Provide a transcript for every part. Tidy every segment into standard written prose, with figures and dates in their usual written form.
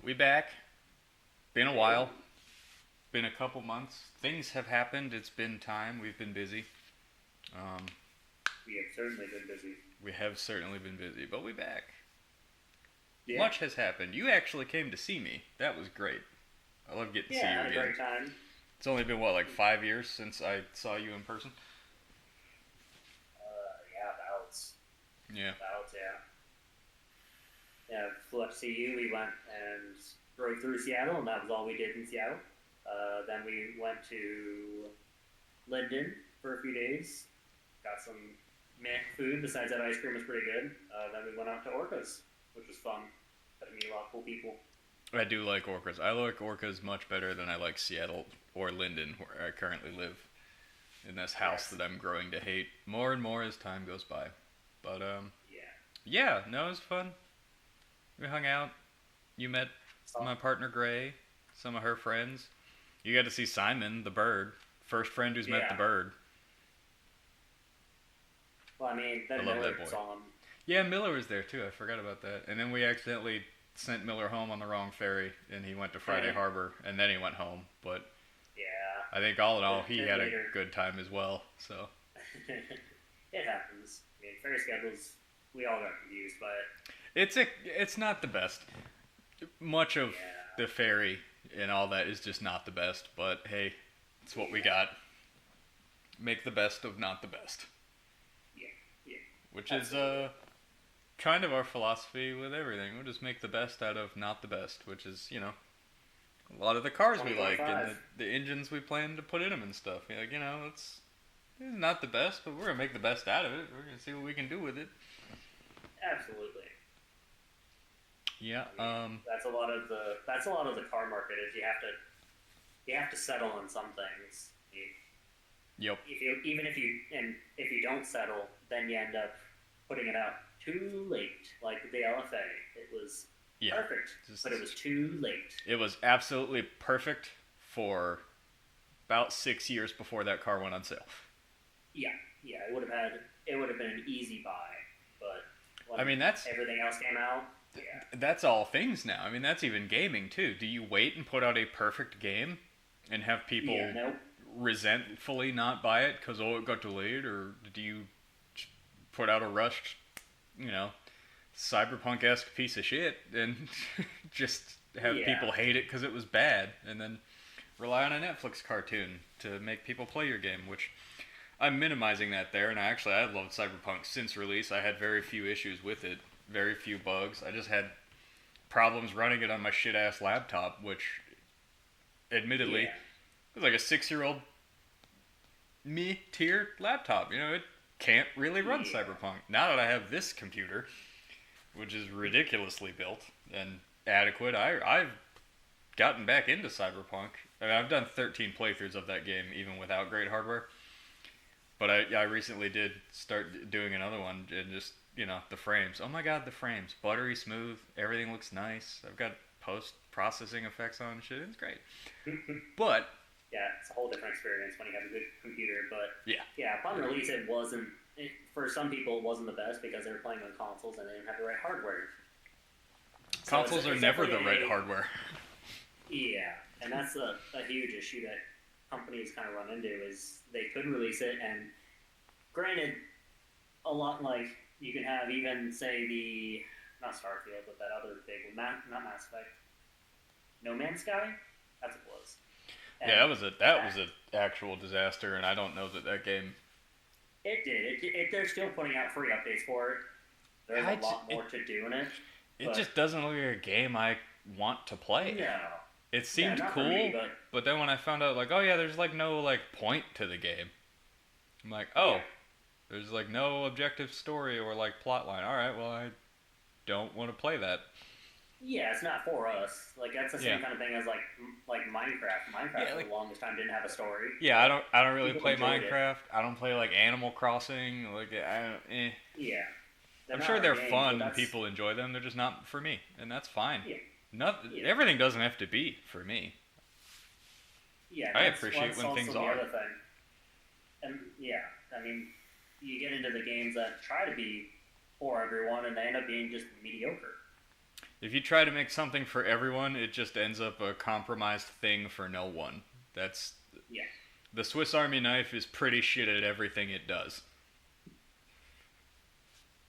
We back. Been a while. Been a couple months. Things have happened. It's been time. We've been busy. Um, We have certainly been busy. we have certainly been busy, but we back. Yeah. Much has happened. You actually came to see me. That was great. I love getting to see Yeah, you had a again. great time. It's only been, what, like 5 years since I saw you in person? Yeah, bouts. Yeah. Bouts, yeah. Yeah, flew up to see you. We went and drove through Seattle, and that was all we did in Seattle. Then we went to Linden for a few days. Got some meh food. Besides that, ice cream was pretty good. Then we went out to Orcas, which was fun. Got to meet a lot of cool people. I do like Orcas. I like Orcas much better than I like Seattle or Linden, where I currently live. In this house Yes. that I'm growing to hate more and more as time goes by. But, Yeah. yeah, no, it was fun. We hung out. You met my partner Gray, some of her friends. You got to see Simon, the bird. First friend who's met the Yeah. bird. Well, I mean, I then love Miller that boy. saw him. Yeah, Miller was there too. I forgot about that. And then we accidentally sent Miller home on the wrong ferry, and he went to Friday Yeah. Harbor, and then he went home. But Yeah. I think all in all, he Then had later. a good time as well. So It happens. I mean, ferry schedules, we all got confused by it. it's not the best. Much of Yeah. the ferry and all that is just not the best. But hey, it's what we got. Make the best of not the best. Yeah. Yeah. Which Absolutely. is kind of our philosophy with everything. We'll just make the best out of not the best, which is, a lot of the cars we like and 2025. the engines we plan to put in them and stuff. It's not the best, but we're gonna make the best out of it. We're gonna see what we can do with it. Absolutely. Yeah. I mean, that's a lot of the car market is you have to settle on some things. Yep. If you don't settle, then you end up putting it out too late. Like the LFA, it was Yeah. perfect, Just- but it was too late. It was absolutely perfect for about 6 years before that car went on sale. Yeah, it would have been an easy buy, but when I mean, that's everything else came out. Yeah, that's all things now. I mean, that's even gaming too. Do you wait and put out a perfect game and have people yeah, nope. resentfully not buy it because it got delayed, or do you put out a rushed, cyberpunk-esque piece of shit and just have Yeah. people hate it because it was bad, and then rely on a Netflix cartoon to make people play your game? Which I'm minimizing that there, and I loved Cyberpunk since release. I had very few issues with it, very few bugs. I just had problems running it on my shit-ass laptop, which admittedly Yeah. was like a 6-year-old me-tier laptop. It can't really run Yeah. Cyberpunk. Now that I have this computer, which is ridiculously built and adequate, I've gotten back into Cyberpunk. I mean, I've done 13 playthroughs of that game, even without great hardware. But I recently did start doing another one, and just, the frames. Oh my god, the frames. Buttery smooth, everything looks nice. I've got post-processing effects on and shit, it's great. But, Yeah, it's a whole different experience when you have a good computer. But yeah. upon release, it wasn't. For some people, it wasn't the best because they were playing on consoles and they didn't have the right hardware. So Consoles are it's never the definitely right hardware. Yeah, and that's a huge issue that companies kind of run into is they couldn't release it. And granted, a lot like you can have even say the not Starfield, but that other big one, not Mass Effect, No Man's Sky. That's what it was. And Yeah, that was an actual disaster, and I don't know that game. It did. They're still putting out free updates for it. There's a lot more to do in it. It But- just doesn't look like a game I want to play. No. It seemed not for cool, me, but then when I found out, like, oh yeah, there's like no like point to the game. I'm like, oh, Yeah. there's like no objective story or like plot line. All right, well I don't want to play that. Yeah, it's not for us. Like that's the same Yeah. kind of thing as like Minecraft. Minecraft Yeah, for like- the longest time didn't have a story. Yeah, I don't really People play enjoyed it. Minecraft. I don't play like Animal Crossing. Like Yeah. I'm not sure our they're game, fun but and that's- people enjoy them. They're just not for me, and that's fine. Yeah. Yeah. Everything doesn't have to be for me. Yeah, I that's appreciate when also things the are. other thing. And yeah, I mean, you get into the games that try to be for everyone, and they end up being just mediocre. If you try to make something for everyone, it just ends up a compromised thing for no one. That's Yeah. the Swiss Army knife is pretty shit at everything it does.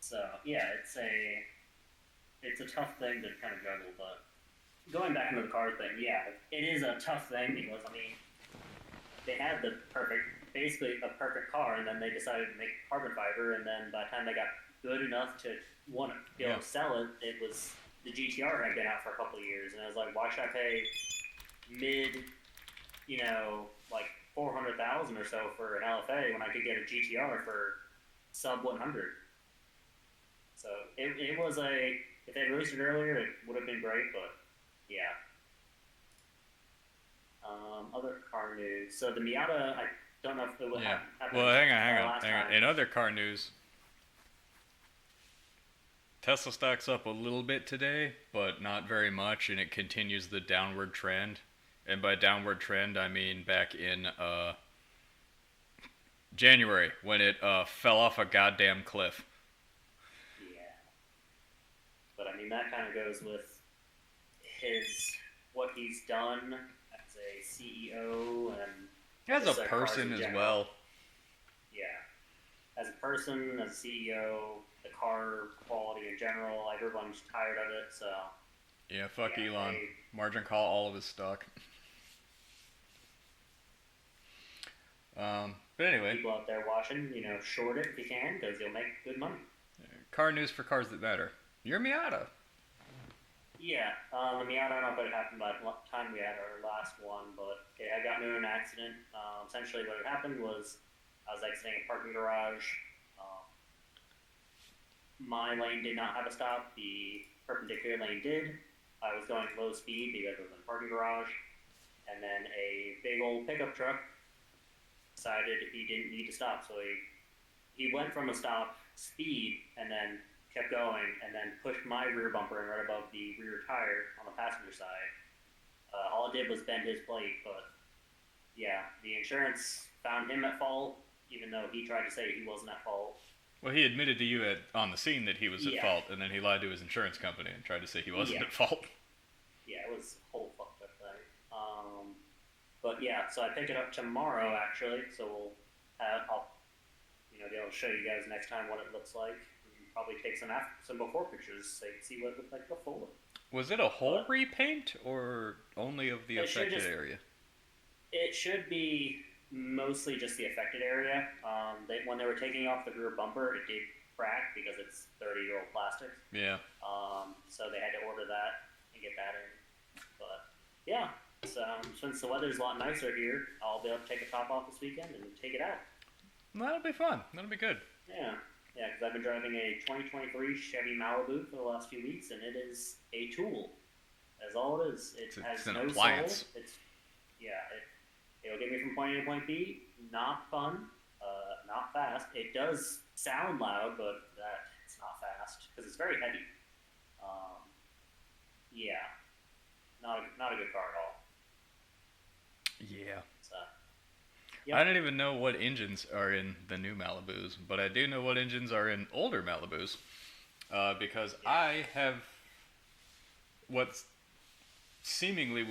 So yeah, it's a tough thing to kind of juggle. But going back into the car thing, yeah, it is a tough thing because I mean they had basically a perfect car, and then they decided to make carbon fiber, and then by the time they got good enough to want to be able to sell it, it was the GTR had been out for a couple of years, and I was like, why should I pay mid, like 400,000 or so for an LFA when I could get a GTR for sub 100? So it was if they released it earlier, it would have been great, but yeah. Other car news. So the Miata, I don't know if it would happen. Well, hang on. In other car news, Tesla stock's up a little bit today, but not very much, and it continues the downward trend. And by downward trend, I mean back in January when it fell off a goddamn cliff. Yeah. But I mean, that kind of goes with what he's done as a CEO and as a person as well. Yeah. As a person, as a CEO, the car quality in general, everyone's tired of it, so. Yeah, fuck Elon. Margin call all of his stock. But anyway. People out there watching, short it if you can, because you'll make good money. Car news for cars that matter. Your Miata. Yeah, the Miata, I don't know if it happened by the time we had our last one, but it had gotten into an accident. Essentially what had happened was I was exiting a parking garage. My lane did not have a stop. The perpendicular lane did. I was going low speed because it was in a parking garage. And then a big old pickup truck decided he didn't need to stop. So he went from a stop speed and then kept going and then pushed my rear bumper in right above the rear tire on the passenger side. All it did was bend his plate, but yeah, the insurance found him at fault, even though he tried to say he wasn't at fault. Well, he admitted to you on the scene that he was at fault, and then he lied to his insurance company and tried to say he wasn't at fault. Yeah, it was a whole fucked up thing. But yeah, so I pick it up tomorrow actually, so I'll be able to show you guys next time what it looks like. Probably take some before pictures so you can see what it looked like before. Was it a whole repaint or only of the affected area? It should be mostly just the affected area. When they were taking off the rear bumper, it did crack because it's 30-year-old plastic. Yeah. So they had to order that and get that in. But yeah, so since the weather's a lot nicer here, I'll be able to take a top off this weekend and take it out. That'll be fun. That'll be good. Yeah. Yeah, because I've been driving a 2023 Chevy Malibu for the last few weeks, and it is a tool. That's all it is. It has no appliance. soul. It'll get me from point A to point B. Not fun. Not fast. It does sound loud, but it's not fast because it's very heavy. Yeah, not a good car at all. Yeah. So, yep. I don't even know what engines are in the new Malibus, but I do know what engines are in older Malibus, because I have what seemingly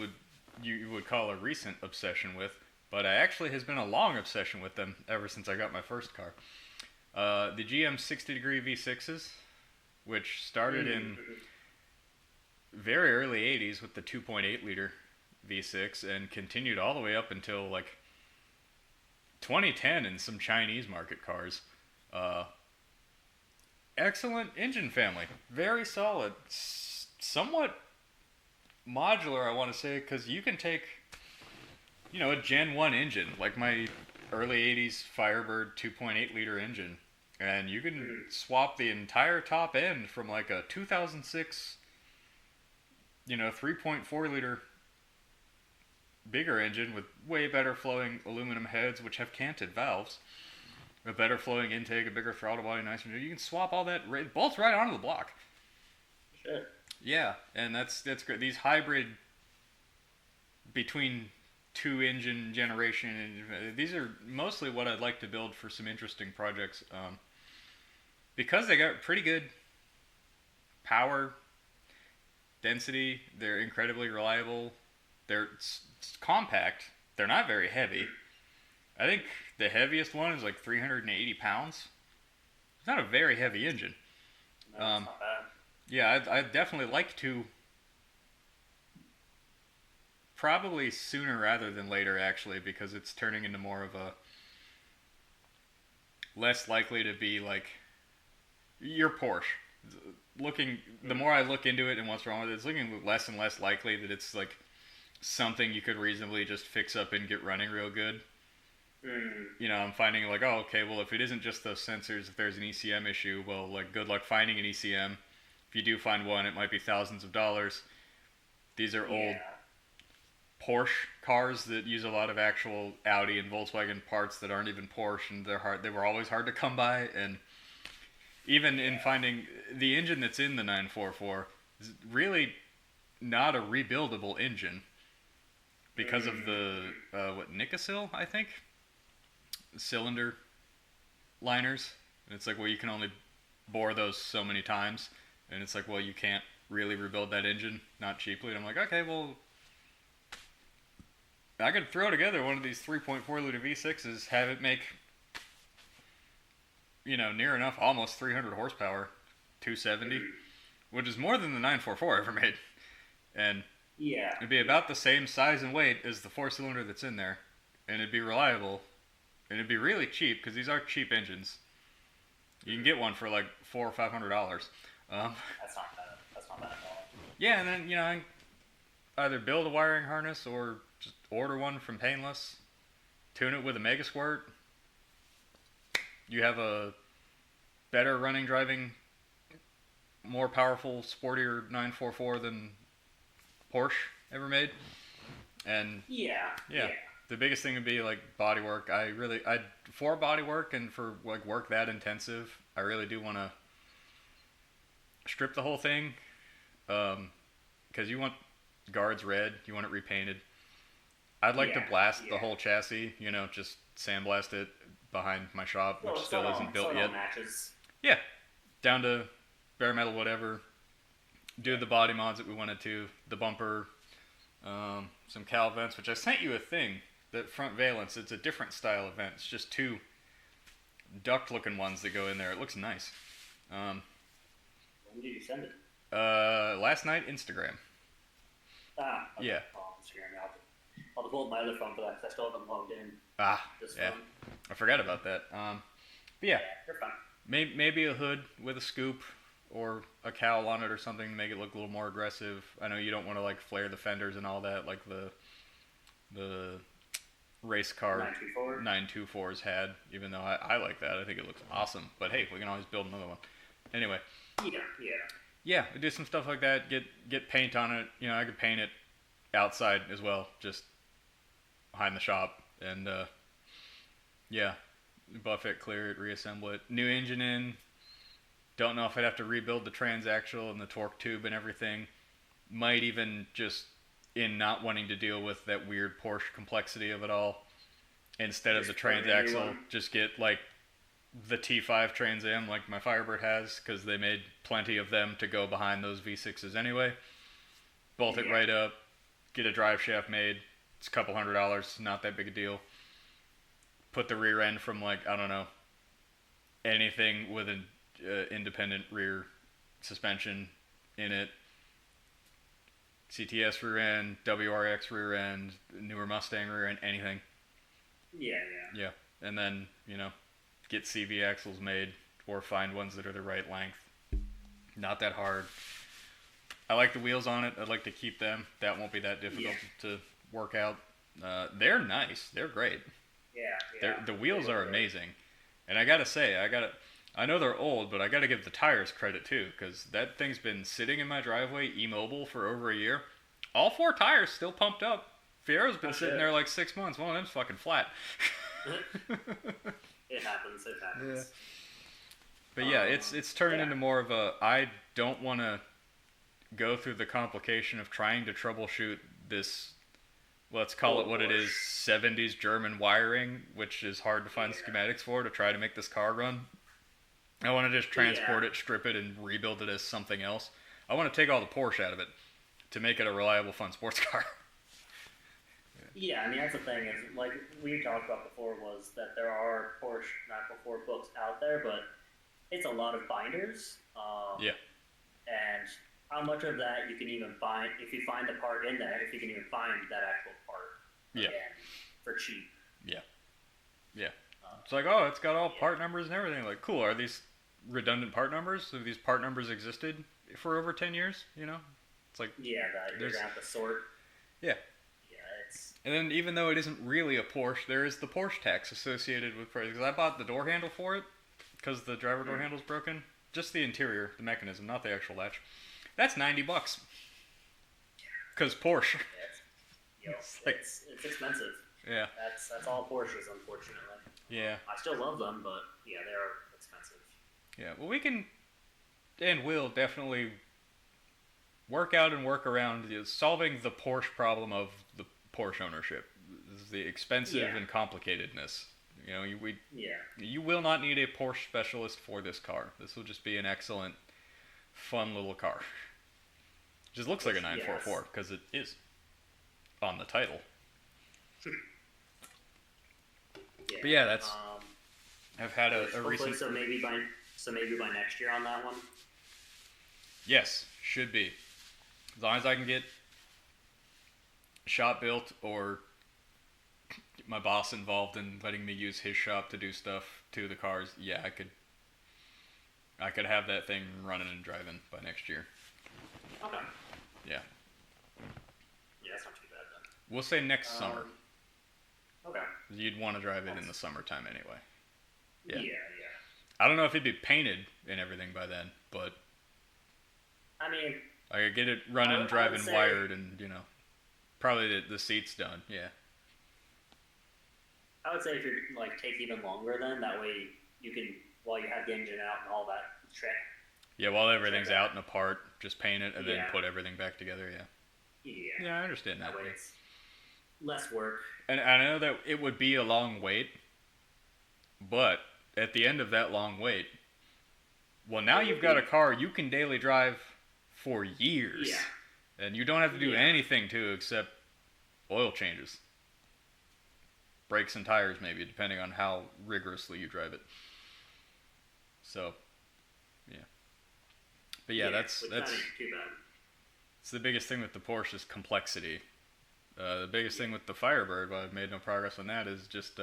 you would call a recent obsession with, but I actually has been a long obsession with them ever since I got my first car. The GM 60-degree V6s, which started in very early 80s with the 2.8 liter V6 and continued all the way up until like 2010 in some Chinese market cars. Excellent engine family. Very solid. Somewhat modular, I want to say, because you can take, a Gen 1 engine, like my early 80s Firebird 2.8 liter engine, and you can swap the entire top end from like a 2006, 3.4 liter bigger engine with way better flowing aluminum heads, which have canted valves, a better flowing intake, a bigger throttle body, nicer. You can swap all that bolts right onto the block. Shit. Yeah, and that's great. These hybrid between two engine generation, and these are mostly what I'd like to build for some interesting projects, because they got pretty good power. density. They're incredibly reliable. They're compact. They're not very heavy. I think the heaviest one is like 380 pounds. It's not a very heavy engine. No, it's not bad. Yeah, I'd definitely like to. Probably sooner rather than later, actually, because it's turning into more of a less likely to be like your Porsche. The more I look into it and what's wrong with it, it's looking less and less likely that it's like something you could reasonably just fix up and get running real good. You know, I'm finding like, oh, okay, well, if it isn't just those sensors, if there's an ECM issue, well, like, good luck finding an ECM. If you do find one, it might be thousands of dollars. These are old Porsche cars that use a lot of actual Audi and Volkswagen parts that aren't even Porsche, and they were always hard to come by. And even in finding the engine that's in the 944 is really not a rebuildable engine because of the Nikasil, I think, cylinder liners. And it's like, well, you can only bore those so many times, and it's like, well, you can't really rebuild that engine, not cheaply. And I'm like, okay, well, I could throw together one of these 3.4 liter V6s, have it make, you know, near enough almost 300 horsepower, 270, which is more than the 944 ever made. And it'd be about the same size and weight as the 4-cylinder that's in there, and it'd be reliable, and it'd be really cheap, because these are cheap engines. You can get one for like $400 or $500. That's not bad. That's not bad at all. Yeah, and then, you know, either build a wiring harness or just order one from Painless, tune it with a Mega Squirt. You have a better running, driving, more powerful, sportier 944 than Porsche ever made. And yeah. The biggest thing would be like body work. For body work and for like work that intensive, I really do want to strip the whole thing, because you want guards red, you want it repainted. I'd like to blast the whole chassis, you know, just sandblast it behind my shop, which still isn't built yet. Matches. Yeah, down to bare metal, whatever. Do the body mods that we wanted to, the bumper, some cowl vents, which I sent you a thing, that front valence. It's a different style of vent. It's just two duct-looking ones that go in there. It looks nice. When did you send it? Last night, Instagram. Okay. Yeah. Oh, Instagram. I'll have to hold my other phone for that, because I still haven't logged in. This yeah. phone. I forgot about that. But yeah. They're fun. Maybe a hood with a scoop or a cowl on it or something to make it look a little more aggressive. I know you don't want to like flare the fenders and all that like the race car 924s had, even though I like that. I think it looks awesome. But hey, we can always build another one. Anyway. Yeah, do some stuff like that. Get paint on it. You know, I could paint it outside as well, just behind the shop. And buff it, clear it, reassemble it. New engine in. Don't know if I'd have to rebuild the transaxle and the torque tube and everything. Might even just, in not wanting to deal with that weird Porsche complexity of it all, instead of the transaxle, just get like the T5 Trans Am like my Firebird has, because they made plenty of them to go behind those V6s anyway. Bolt it right up, get a drive shaft made. It's a couple $100, not that big a deal. Put the rear end from like, I don't know, anything with an independent rear suspension in it. CTS rear end, WRX rear end, newer Mustang rear end, anything. Yeah. And then, you know, get CV axles made or find ones that are the right length. Not that hard. I like the wheels on it. I'd like to keep them. That won't be that difficult to work out. They're nice. They're great. The wheels are amazing. And I gotta say, I know they're old, but I gotta give the tires credit too, because that thing's been sitting in my driveway immobile for over a year. All 4 tires still pumped up. Fiero's been sitting there like 6 months. One of them's fucking flat. It happens. Yeah. But yeah, it's turning into more of a, I don't want to go through the complication of trying to troubleshoot this, let's call it what it is, 70s German wiring, which is hard to find schematics for to try to make this car run. I want to just transport it, strip it, and rebuild it as something else. I want to take all the Porsche out of it. to make it a reliable, fun sports car. Yeah, I mean that's the thing is like we talked about before was that there are Porsche 944 books out there, but it's a lot of binders. Yeah. And how much of that you can even find if you find the part in that, if you can even find that actual part Yeah. again for cheap. Yeah. Yeah. It's like, oh, it's got all Yeah. part numbers and everything. Like, cool. Are these redundant part numbers? Have these part numbers existed for over 10 years? You know? It's like, Yeah, that you're there's- gonna have to sort. yeah. Yeah, it's And then even though it isn't really a Porsche, there is the Porsche tax associated with Porsche. Because I bought the door handle for it because the driver door handle's broken. Just the interior, the mechanism, not the actual latch. That's $90. Because Porsche. it's, like- it's expensive. Yeah. That's all Porsches, unfortunately. Yeah. I still love them, but yeah, they're expensive. Yeah. Well, we can and will definitely work out and work around solving the Porsche problem of the Porsche ownership. This is the expensive Yeah. and complicatedness. You know, Yeah. you will not need a Porsche specialist for this car. This will just be an excellent, fun little car. Just looks like a 944 because it is on the title. Yeah. But yeah, that's. I've had a Hopefully, recent. so maybe by next year on that one. Yes, should be. As long as I can get shop built or my boss involved in letting me use his shop to do stuff to the cars, yeah, I could have that thing running and driving by next year. Okay. Yeah. Yeah, that's not too bad then. We'll say next summer. Okay. You'd want to drive it in the summertime anyway. Yeah. Yeah. I don't know if it'd be painted and everything by then, but I mean, I could get it running, I would driving, say- wired, and probably the seats done. Yeah. I would say if you're like take even longer, then that way you can while you have the engine out and all that trick. Yeah, while everything's Check it out and apart, just paint it and then Yeah. put everything back together. Yeah. Yeah. Yeah, I understand that. That way Yeah. it's less work. And I know that it would be a long wait, but at the end of that long wait, well, now you've got a car you can daily drive for years. Yeah. And you don't have to do Yeah. anything to except oil changes. Brakes and tires, maybe, depending on how rigorously you drive it. So, yeah. But yeah, that's which not too bad. it's the biggest thing with the Porsche is complexity. The biggest thing with the Firebird, why I've made no progress on that, is just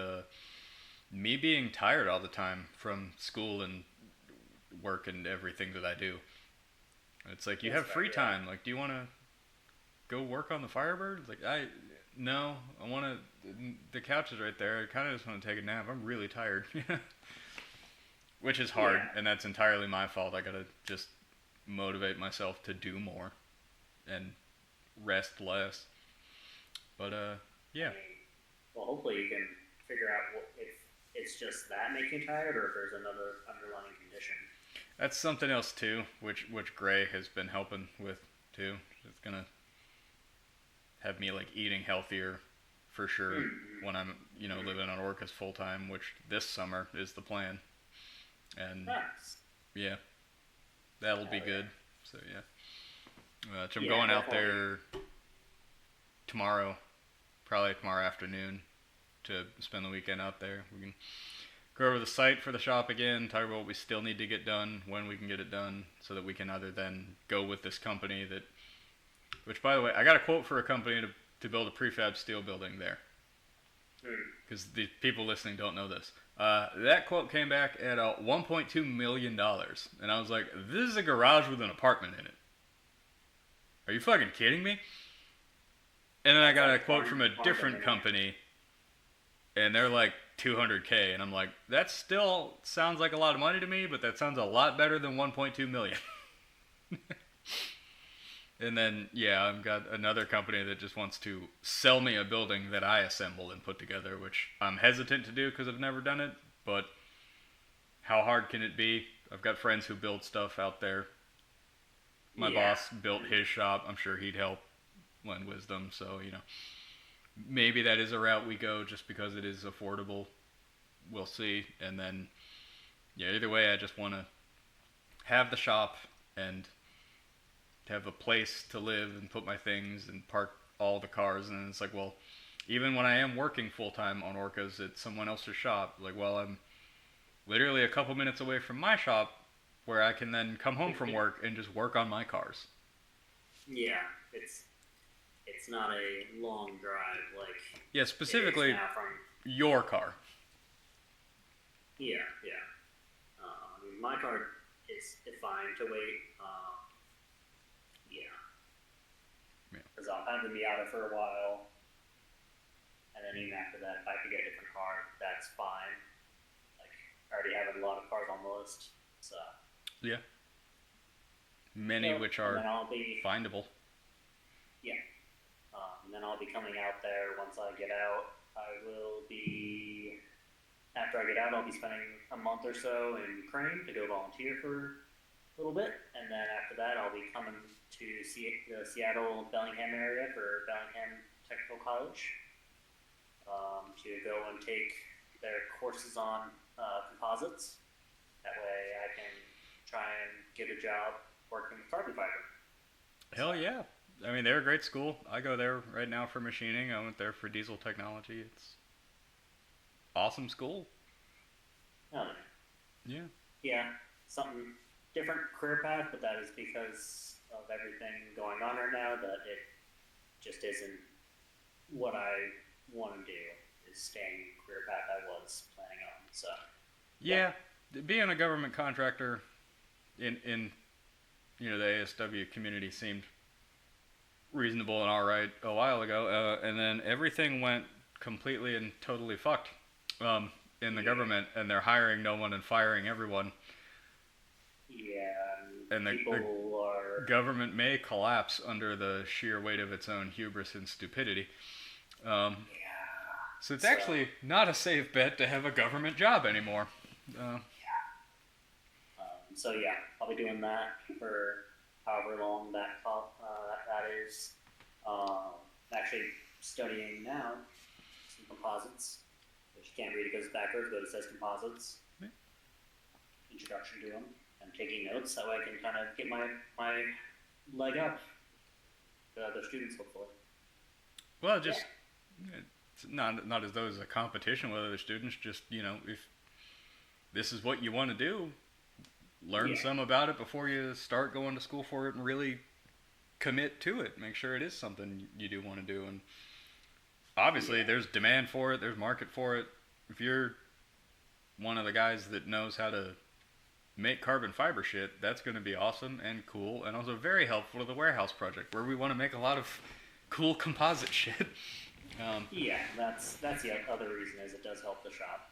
me being tired all the time from school and work and everything that I do. It's like you That's have free fair, yeah. time. Like, do you want to go work on the Firebird? It's like I want to. The couch is right there. I kind of just want to take a nap. I'm really tired. Which is hard, Yeah. and that's entirely my fault. I gotta just motivate myself to do more and rest less. But yeah. I mean, well, hopefully you can figure out if it's just that making you tired, or if there's another underlying condition. That's something else too, which Gray has been helping with too. It's gonna have me like eating healthier for sure when I'm living on Orcas full time, which this summer is the plan. And Nice. yeah, that'll be Hell good. So yeah, so I'm Yeah, going out definitely. there tomorrow, probably tomorrow afternoon, to spend the weekend out there. We can go over the site for the shop again, talk about what we still need to get done, when we can get it done, so that we can either then go with this company that, which by the way, I got a quote for a company to build a prefab steel building there, because the people listening don't know this. That quote came back at $1.2 million, and I was like, this is a garage with an apartment in it. Are you fucking kidding me? And then I got a quote from a different company, and they're like $200K, and I'm like, that still sounds like a lot of money to me, but that sounds a lot better than $1.2 million. And then, yeah, I've got another company that just wants to sell me a building that I assembled and put together, which I'm hesitant to do because I've never done it, but how hard can it be? I've got friends who build stuff out there. My boss built his shop. I'm sure he'd help, lend wisdom, so, maybe that is a route we go just because it is affordable. We'll see. And then, yeah, either way, I just want to have the shop and to have a place to live and put my things and park all the cars. And it's like, well, even when I am working full time on Orcas at someone else's shop, like, well, I'm literally a couple minutes away from my shop where I can then come home from work and just work on my cars. Yeah, it's not a long drive like. Yeah, specifically from your car. Yeah. I mean, my car is fine to wait. Yeah. Because I'll have to be out of for a while, and then even after that, if I could get a different car, that's fine. Like, I already have a lot of cars on the list, so. Yeah. Many which are findable. Yeah. And then I'll be coming out there once I get out. After I get out, I'll be spending a month or so in Ukraine to go volunteer for a little bit. And then after that, I'll be coming to the Seattle, Bellingham area for Bellingham Technical College to go and take their courses on composites. That way I can try and get a job working with carbon fiber. Hell yeah. I mean, they're a great school. I go there right now for machining. I went there for diesel technology. It's awesome school. Oh. Yeah. Yeah, something different career path, but that is because of everything going on right now that it just isn't what I want to do, is staying career path I was planning on. So. Yeah, being a government contractor in the ASW community seemed reasonable and all right a while ago, and then everything went completely and totally fucked in the government, and they're hiring no one and firing everyone. Yeah, and the government may collapse under the sheer weight of its own hubris and stupidity. So it's actually not a safe bet to have a government job anymore. So yeah, I'll be doing that for however long that is. I'm actually studying now some composites, which you can't read, it goes backwards, but it says composites. Yeah. Introduction to them. I'm taking notes, that way I can kind of get my leg up to other students, hopefully. Well, just it's not as though it's a competition with other students. Just, if this is what you want to do, learn some about it before you start going to school for it and really commit to it. Make sure it is something you do want to do. And obviously there's demand for it. There's market for it. If you're one of the guys that knows how to make carbon fiber shit, that's going to be awesome and cool, and also very helpful to the warehouse project, where we want to make a lot of cool composite shit. That's the other reason, is it does help the shop.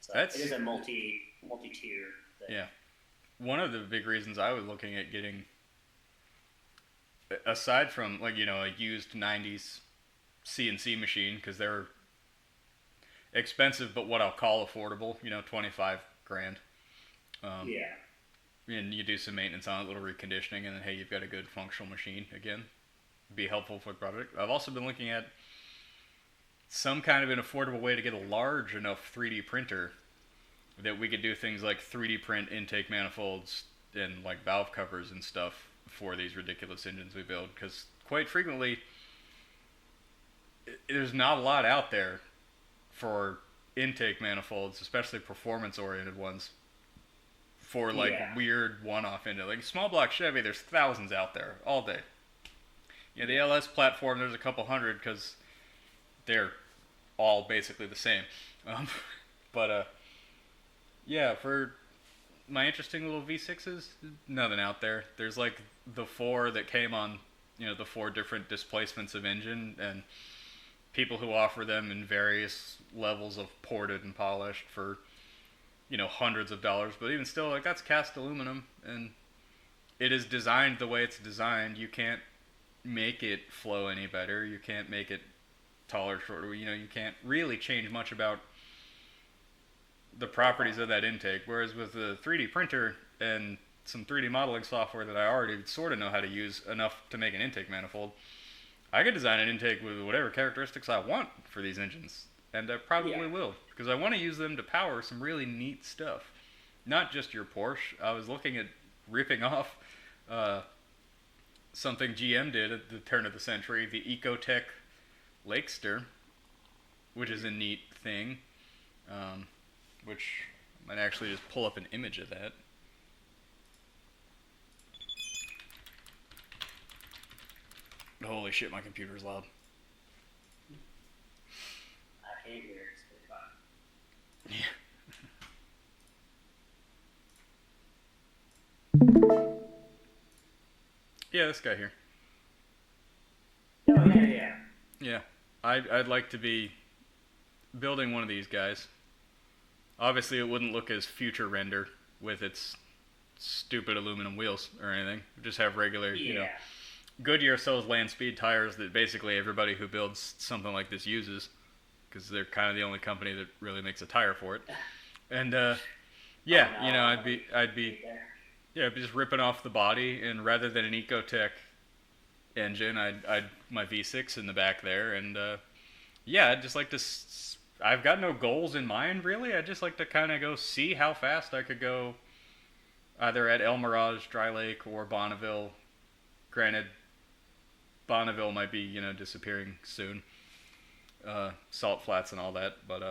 So it is a multi-tier thing. Yeah. One of the big reasons I was looking at getting, aside from a used 90s CNC machine, because they're expensive but what I'll call affordable, $25,000. And you do some maintenance on it, a little reconditioning, and then hey, you've got a good functional machine again. Be helpful for the project. I've also been looking at some kind of an affordable way to get a large enough 3D printer that we could do things like 3D print intake manifolds and like valve covers and stuff for these ridiculous engines we build, because quite frequently there's not a lot out there for intake manifolds, especially performance-oriented ones, for weird one-off engine. Like small block Chevy, there's thousands out there all day. The LS platform, there's a couple hundred because they're all basically the same. For my interesting little V6s, nothing out there. There's like the 4 that came on, the 4 different displacements of engine, and people who offer them in various levels of ported and polished for, hundreds of dollars. But even still, that's cast aluminum, and it is designed the way it's designed. You can't make it flow any better. You can't make it taller, shorter. You can't really change much about the properties of that intake. Whereas with the 3D printer and some 3D modeling software that I already sort of know how to use enough to make an intake manifold, I could design an intake with whatever characteristics I want for these engines. And I probably will, because I want to use them to power some really neat stuff. Not just your Porsche. I was looking at ripping off something GM did at the turn of the century, the Ecotech Lakester, which is a neat thing, which I might actually just pull up an image of that. Holy shit, my computer's loud. I can't hear it. It's pretty fun. Yeah. Yeah, this guy here. Oh, yeah. Yeah, I'd like to be building one of these guys. Obviously, it wouldn't look as future render with its stupid aluminum wheels or anything. Just have regular, Goodyear sells land speed tires that basically everybody who builds something like this uses, because they're kind of the only company that really makes a tire for it. And I'd be just ripping off the body, and rather than an Ecotech engine, I'd my V6 in the back there, and I'd just like to. I've got no goals in mind really. I'd just like to kind of go see how fast I could go, either at El Mirage, Dry Lake, or Bonneville. Granted, Bonneville might be disappearing soon. Salt flats and all that, but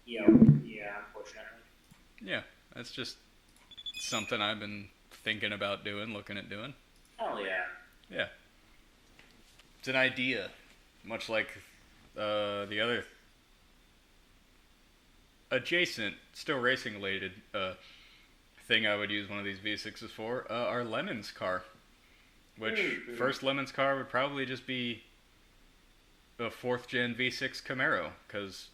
unfortunately. Yeah, that's just something I've been thinking about doing, looking at doing. Hell yeah. Yeah. It's an idea, much like the other adjacent, still racing related thing I would use one of these V6s for, our Lemon's car. Which, first Lemon's car would probably just be a 4th gen V6 Camaro, because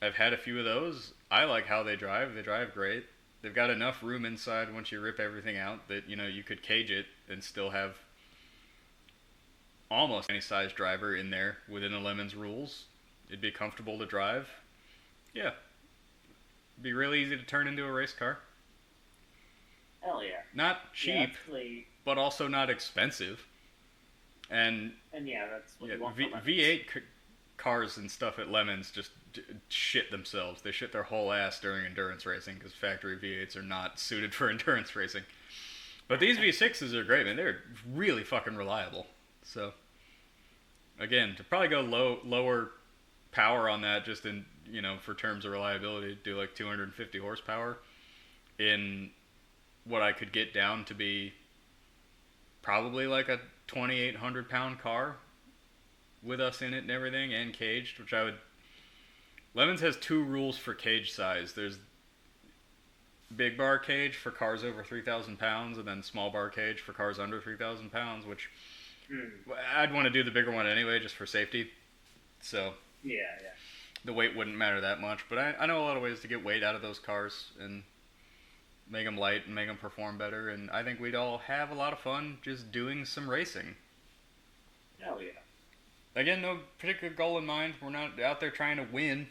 I've had a few of those. I like how they drive. They drive great. They've got enough room inside once you rip everything out that, you could cage it and still have almost any size driver in there within the Lemon's rules. It'd be comfortable to drive. Yeah. It'd be really easy to turn into a race car. Hell yeah. Not cheap, but also not expensive. And that's what you want from V8 cars and stuff at Lemons just shit themselves. They shit their whole ass during endurance racing, because factory V8s are not suited for endurance racing. But these V6s are great, man. They're really fucking reliable. So, again, to probably go lower power on that, just in, for terms of reliability, do like 250 horsepower in what I could get down to be probably like a 2,800 pound car with us in it and everything, and caged, which I would. Lemons has 2 rules for cage size. There's big bar cage for cars over 3,000 pounds, and then small bar cage for cars under 3,000 pounds, which I'd want to do the bigger one anyway, just for safety. So the weight wouldn't matter that much, but I know a lot of ways to get weight out of those cars and make them light and make them perform better, and I think we'd all have a lot of fun just doing some racing. Hell yeah. Again, no particular goal in mind. We're not out there trying to win.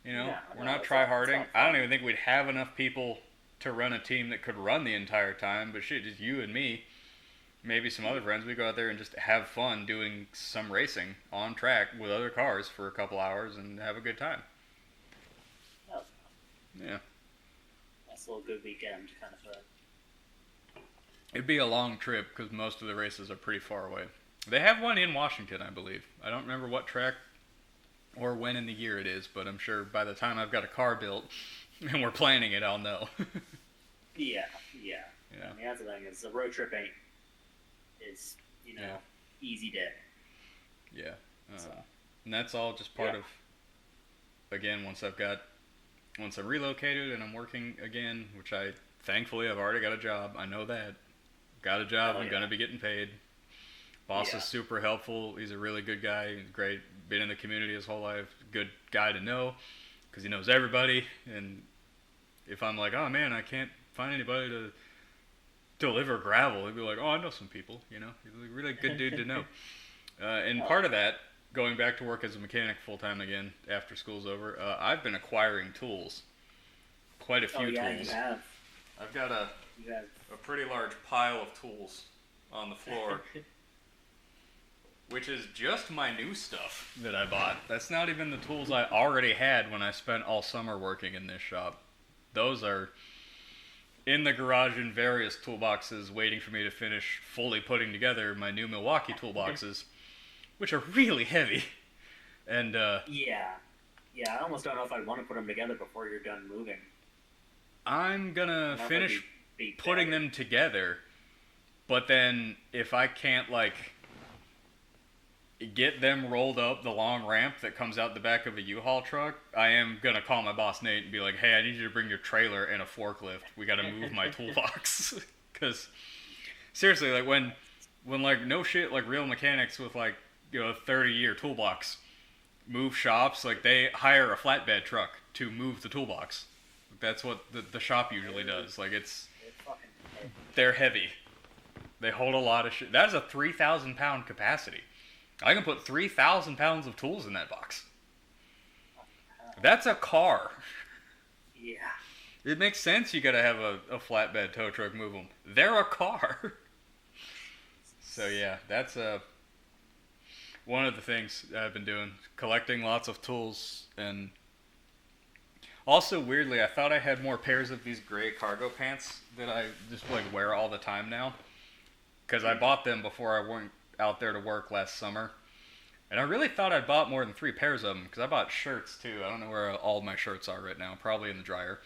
We're not try-harding. I don't even think we'd have enough people to run a team that could run the entire time, but shit, just you and me, maybe some other friends, we go out there and just have fun doing some racing on track with other cars for a couple hours and have a good time. Oh. Yeah. Nice little good weekend kind of thing. It'd be a long trip because most of the races are pretty far away. They have one in Washington, I believe. I don't remember what track or when in the year it is, but I'm sure by the time I've got a car built and we're planning it, I'll know. Yeah. I mean, that's the thing, is the road trip is easy day. Yeah. And that's all just part of, again, once I'm relocated and I'm working again, which thankfully I've already got a job. I know that. Got a job, I'm going to be getting paid. Boss is super helpful. He's a really good guy. He's great. Been in the community his whole life. Good guy to know because he knows everybody. And if I'm like, oh man, I can't find anybody to deliver gravel, he'd be like, oh, I know some people. He's a really good dude to know. And part of that, going back to work as a mechanic full time again after school's over, I've been acquiring tools. Quite a few tools. You have. I've got a pretty large pile of tools on the floor. Which is just my new stuff that I bought. That's not even the tools I already had when I spent all summer working in this shop. Those are in the garage in various toolboxes waiting for me to finish fully putting together my new Milwaukee toolboxes, which are really heavy. And, Yeah. Yeah, I almost don't know if I'd want to put them together before you're done moving. I'm gonna I don't know if finish I'd be putting better. them together, but then if I can't, like, get them rolled up the long ramp that comes out the back of a U-Haul truck, I am gonna call my boss Nate and be like, hey, I need you to bring your trailer and a forklift. We gotta move my toolbox. Because, seriously, like, when, like, no shit, like, real mechanics with, like, you know, a 30-year toolbox move shops, like, they hire a flatbed truck to move the toolbox. That's what the shop usually does. Like, It's fucking heavy. they're heavy. They hold a lot of shit. That is a 3,000 pound capacity. I can put 3,000 pounds of tools in that box. That's a car. Yeah. It makes sense you gotta have a flatbed tow truck move them. They're a car. So yeah, that's one of the things I've been doing. Collecting lots of tools. And also, weirdly, I thought I had more pairs of these gray cargo pants that I just like wear all the time now. Because I bought them before I went out there to work last summer. And I really thought I'd bought more than 3 pairs of them, because I bought shirts too. I don't know where all my shirts are right now, probably in the dryer.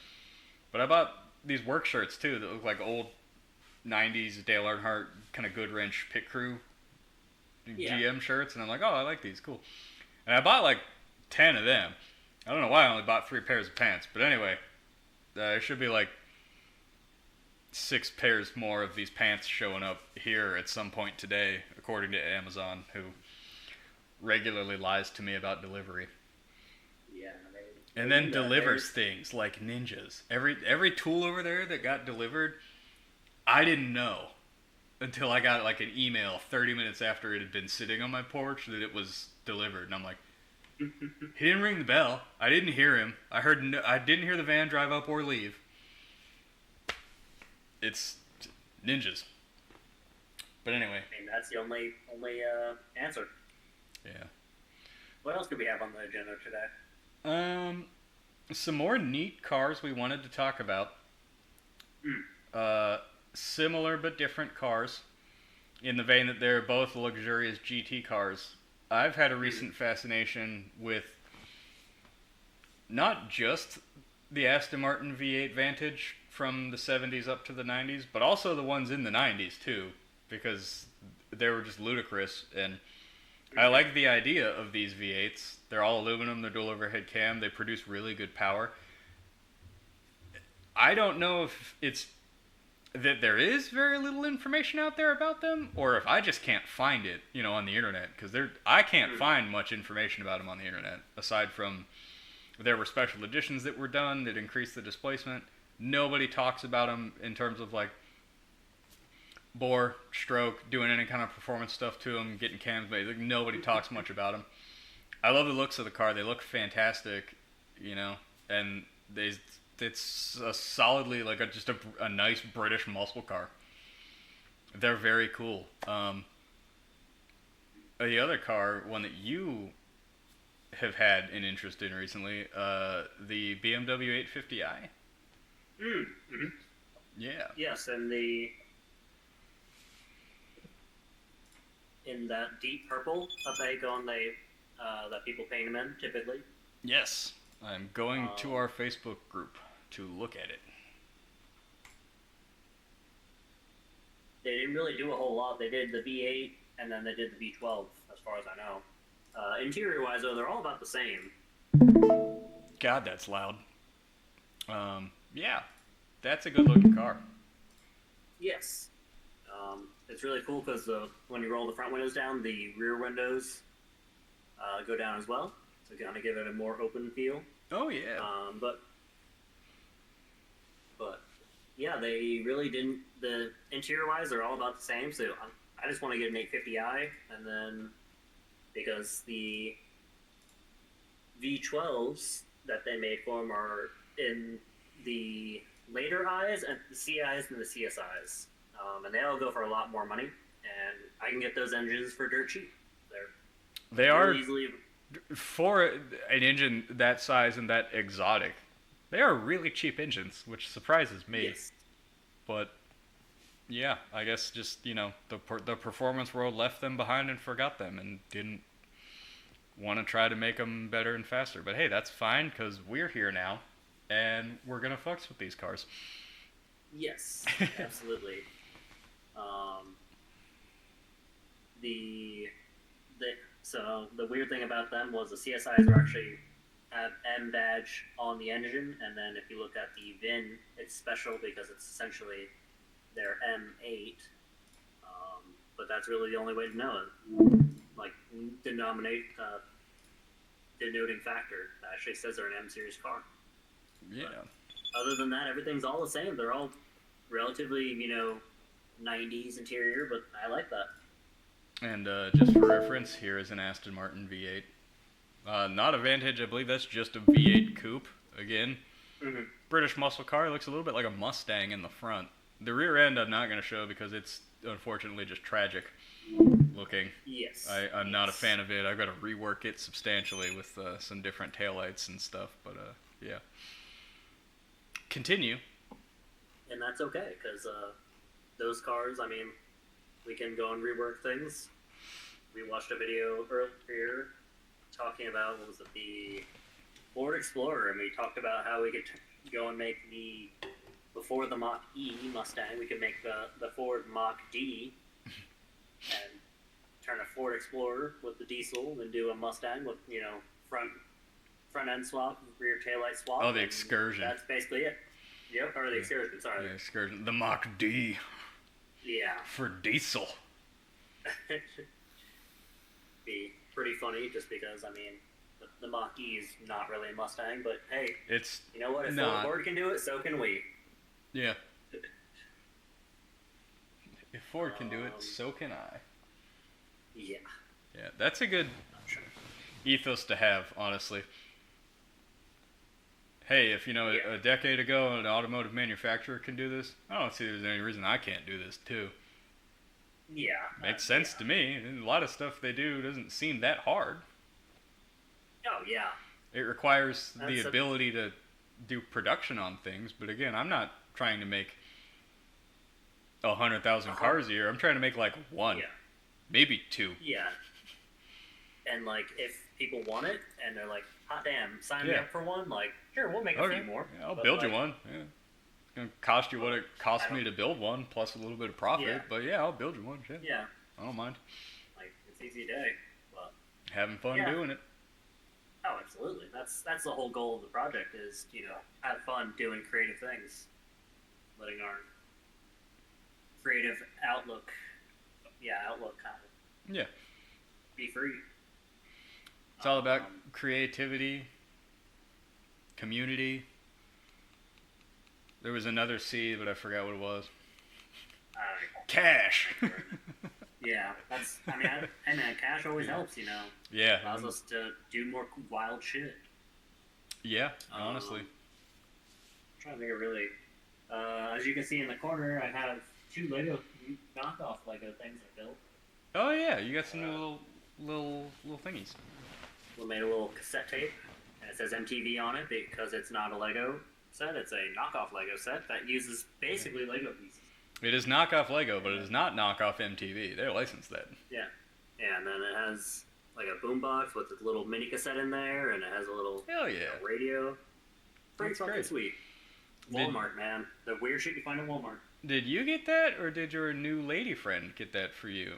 But I bought these work shirts too that look like old 90s Dale Earnhardt kind of good wrench pit crew GM shirts. And I'm like, oh, I like these, cool. And I bought like 10 of them. I don't know why I only bought 3 pairs of pants. But anyway, there should be like 6 pairs more of these pants showing up here at some point today, according to Amazon, who regularly lies to me about delivery. Yeah. And then delivers things like ninjas. Every tool over there that got delivered, I didn't know until I got like an email 30 minutes after it had been sitting on my porch that it was delivered. And I'm like, he didn't ring the bell. I didn't hear him. I didn't hear the van drive up or leave. It's ninjas. But anyway. I mean, that's the only answer. Yeah. What else do we have on the agenda today? Some more neat cars we wanted to talk about. Similar but different cars, in the vein that they're both luxurious GT cars. I've had a recent fascination with not just the Aston Martin V8 Vantage from the 70s up to the 90s, but also the ones in the 90s too, because they were just ludicrous. And I like the idea of these V8s. They're all aluminum, they're dual overhead cam, they produce really good power. I don't know if it's that there is very little information out there about them, or if I just can't find it, you know, on the internet, because I can't find much information about them on the internet, aside from there were special editions that were done that increased the displacement. Nobody talks about them in terms of like bore, stroke, doing any kind of performance stuff to them, getting cams made. Like, nobody talks much about them. I love the looks of the car. They look fantastic, you know, and it's a solidly like just a nice British muscle car. They're very cool. The other car, one that you have had an interest in recently, the BMW 850i. Mm-hmm. Yeah. Yes, and in that deep purple that they go and that people paint them in typically. Yes. I'm going to our Facebook group to look at it. They didn't really do a whole lot. They did the V8 and then they did the V12, as far as I know. Interior-wise, though, they're all about the same. God, that's loud. Yeah, that's a good-looking car. Yes. It's really cool because when you roll the front windows down, the rear windows go down as well. So kind of give it a more open feel. Oh, yeah. But yeah, they really didn't. The interior-wise, they're all about the same. So I just want to get an 850i, and then because the V12s that they made for them are in the later I's and the CI's and the CSI's, and they all go for a lot more money. And I can get those engines for dirt cheap. They really are easily. For an engine that size and that exotic. They are really cheap engines, which surprises me. Yes. But yeah, I guess just the performance world left them behind and forgot them and didn't want to try to make them better and faster. But hey, that's fine because we're here now, and we're gonna fucks with these cars. Yes, absolutely. Um, the so the weird thing about them was the CSIs are actually have M badge on the engine, and then if you look at the VIN, it's special because it's essentially their M8. But that's really the only way to know it. Like denoting factor that actually says they're an M series car. Yeah. But other than that, everything's all the same. They're all relatively, 90s interior, but I like that. And just for reference, here is an Aston Martin V8. Not a Vantage, I believe that's just a V8 coupe. Again, British muscle car. Looks a little bit like a Mustang in the front. The rear end I'm not going to show because it's unfortunately just tragic looking. Yes. I'm not a fan of it. I've got to rework it substantially with some different taillights and stuff. But yeah. Continue. And that's okay, because those cars, I mean, we can go and rework things. We watched a video earlier talking about, what was it, the Ford Explorer, and we talked about how we could go and make before the Mach E Mustang, we could make the Ford Mach D and turn a Ford Explorer with the diesel and do a Mustang with, front end swap, rear taillight swap. Oh, the Excursion. That's basically it. Yep, or the Excursion, sorry. The Excursion. The Mach D. Yeah. For diesel. Be pretty funny just because, I mean, the Mach E is not really a Mustang, but hey, it's you know what? If not. Ford can do it, so can we. Yeah. If Ford can do it, so can I. Yeah. Yeah, that's a good ethos to have, honestly. Hey, if a decade ago an automotive manufacturer can do this, I don't see there's any reason I can't do this too. Yeah. Makes sense to me. A lot of stuff they do doesn't seem that hard. Oh, yeah. It requires the ability to do production on things, but again, I'm not trying to make 100,000 cars a year. I'm trying to make like one, maybe two. Yeah. And like, if people want it and they're like, hot damn, sign me up for one, like, sure, we'll make a few more. Yeah, I'll build you one. Yeah. It's going to cost you what it cost me to build one, plus a little bit of profit. Yeah. But yeah, I'll build you one. Shit. Yeah. I don't mind. Like, it's easy day. But having fun doing it. Oh, absolutely. That's the whole goal of the project is, have fun doing creative things. Letting our creative outlook kind of be free. It's all about creativity, community. There was another C, but I forgot what it was. Cash. Yeah, cash always helps, Yeah. Allows us to do more wild shit. Yeah, honestly. I'm trying to think of really. As you can see in the corner, I have 2 knockoff Lego things I built. Oh yeah, you got some new little thingies. We made a little cassette tape, and it says MTV on it because it's not a Lego set. It's a knockoff Lego set that uses basically Lego pieces. It is knockoff Lego, but it is not knockoff MTV. They're licensed that. Yeah. Yeah, and then it has like a boombox with a little mini cassette in there, and it has a little radio. Pretty fucking sweet. Walmart, man. The weird shit you find at Walmart. Did you get that, or did your new lady friend get that for you?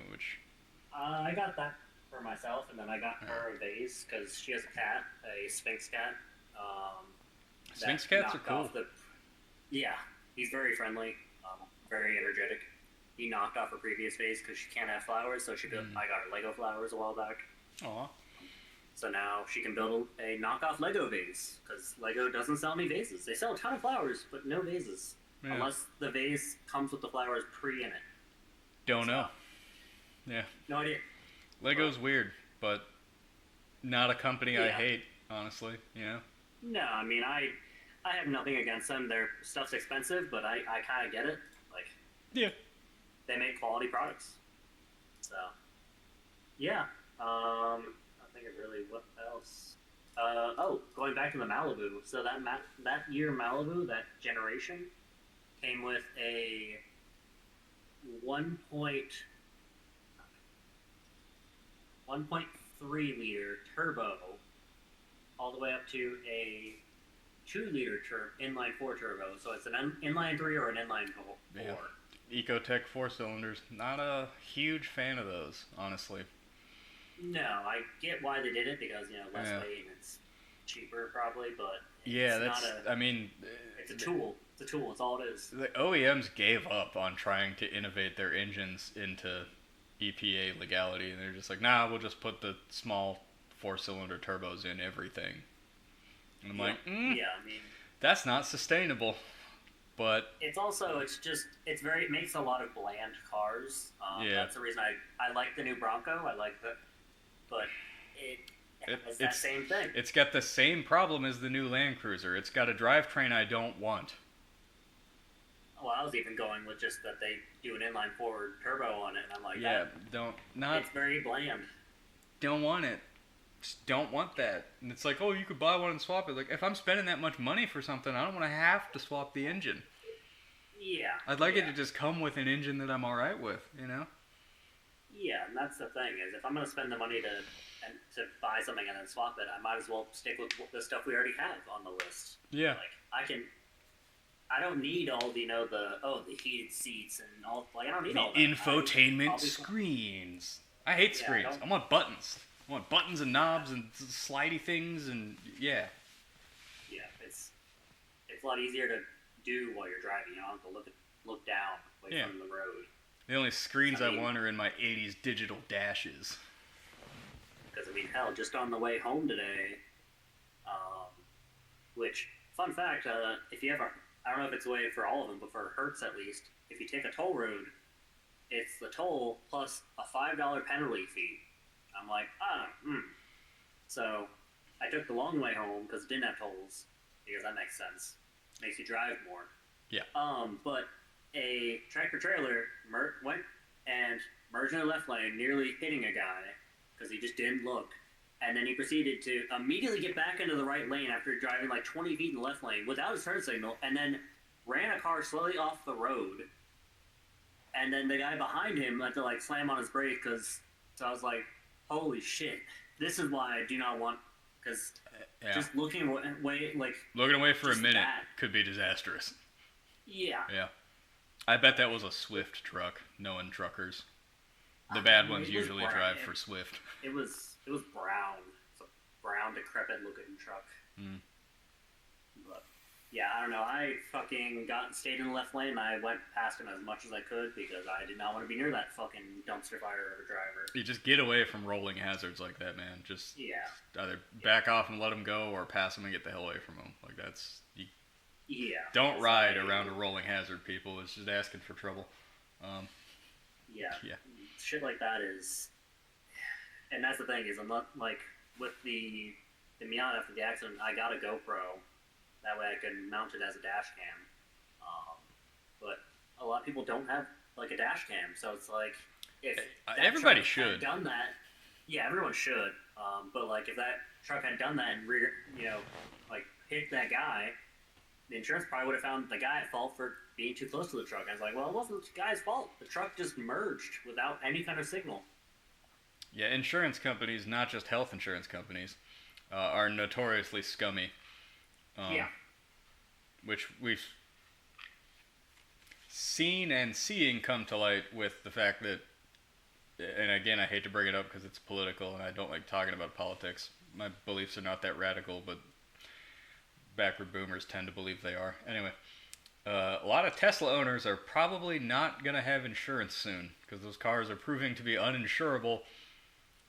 I got that for myself, and then I got her a vase because she has a cat, a Sphinx cat. Sphinx cats are cool. Yeah, he's very friendly, very energetic. He knocked off her previous vase because she can't have flowers, so I got her Lego flowers a while back. Aw. So now she can build a knockoff Lego vase because Lego doesn't sell any vases. They sell a ton of flowers, but no vases. Yeah. Unless the vase comes with the flowers in it. Don't know. Yeah. No idea. Lego's weird, but not a company I hate, honestly. No, I mean, I have nothing against them. Their stuff's expensive, but I kind of get it. Like, they make quality products. So, yeah. I think of really what else. Going back to the Malibu. So that year Malibu, that generation, came with a 1.3 liter turbo, all the way up to a 2-liter inline 4 turbo. So it's an inline 3 or an inline 4. Yeah. Ecotech 4-cylinders. Not a huge fan of those, honestly. No, I get why they did it because less weight and it's cheaper probably, but it's a tool. It's a tool. It's all it is. The OEMs gave up on trying to innovate their engines into EPA legality, and they're just like, nah, we'll just put the small 4-cylinder turbos in everything. And I'm like, that's not sustainable. But it's also, it makes a lot of bland cars. That's the reason I like the new Bronco. But it's that same thing. It's got the same problem as the new Land Cruiser. It's got a drivetrain I don't want. Well, I was even going with just that they do an inline 4 turbo on it, and I'm like, it's very bland. Don't want it. Just don't want that. And it's like, oh, you could buy one and swap it. Like, if I'm spending that much money for something, I don't want to have to swap the engine. Yeah. I'd like it to just come with an engine that I'm alright with, Yeah, and that's the thing, is if I'm going to spend the money to buy something and then swap it, I might as well stick with the stuff we already have on the list. Yeah. Like, I don't need all the heated seats and all, I don't need all that. Infotainment screens. I hate screens. I want buttons. I want buttons and knobs and slidey things and yeah. Yeah, it's a lot easier to do while you're driving. You don't have to look down away from the road. The only screens I want are in my 80s digital dashes. Because, hell, just on the way home today, which, fun fact, if you ever, I don't know if it's the way for all of them, but for Hertz at least, if you take a toll road, it's the toll plus a $5 penalty fee. I'm like, So, I took the long way home because it didn't have tolls, because that makes sense. Makes you drive more. Yeah. But a tractor trailer went and merged in the left lane, nearly hitting a guy because he just didn't look. And then he proceeded to immediately get back into the right lane after driving like 20 feet in the left lane without his turn signal, and then ran a car slowly off the road. And then the guy behind him had to slam on his brake so I was like, holy shit, this is why I do not want, because just looking away, looking away for a minute could be disastrous. Yeah. Yeah. I bet that was a Swift truck, knowing truckers. The bad ones usually drive for Swift. It was brown. It's a brown, decrepit looking truck. But yeah, I don't know. I fucking stayed in the left lane and I went past him as much as I could because I did not want to be near that fucking dumpster fire of a driver. You just get away from rolling hazards like that, man. Just either back off and let them go or pass them and get the hell away from them. Like that's... Don't ride around a rolling hazard, people. It's just asking for trouble. Yeah. Shit like that is... And that's the thing, is I'm not, with the Miata after the accident, I got a GoPro. That way I can mount it as a dash cam. But a lot of people don't have, a dash cam, so it's like... if everybody should. Had done that... Yeah, everyone should. But, if that truck had done that and hit that guy... The insurance probably would have found the guy at fault for being too close to the truck. I was like, well, it wasn't the guy's fault. The truck just merged without any kind of signal. Yeah, insurance companies, not just health insurance companies, are notoriously scummy. Which we've seen and seeing come to light with the fact that, and again, I hate to bring it up because it's political and I don't like talking about politics. My beliefs are not that radical, but backward boomers tend to believe they are. Anyway, a lot of Tesla owners are probably not going to have insurance soon because those cars are proving to be uninsurable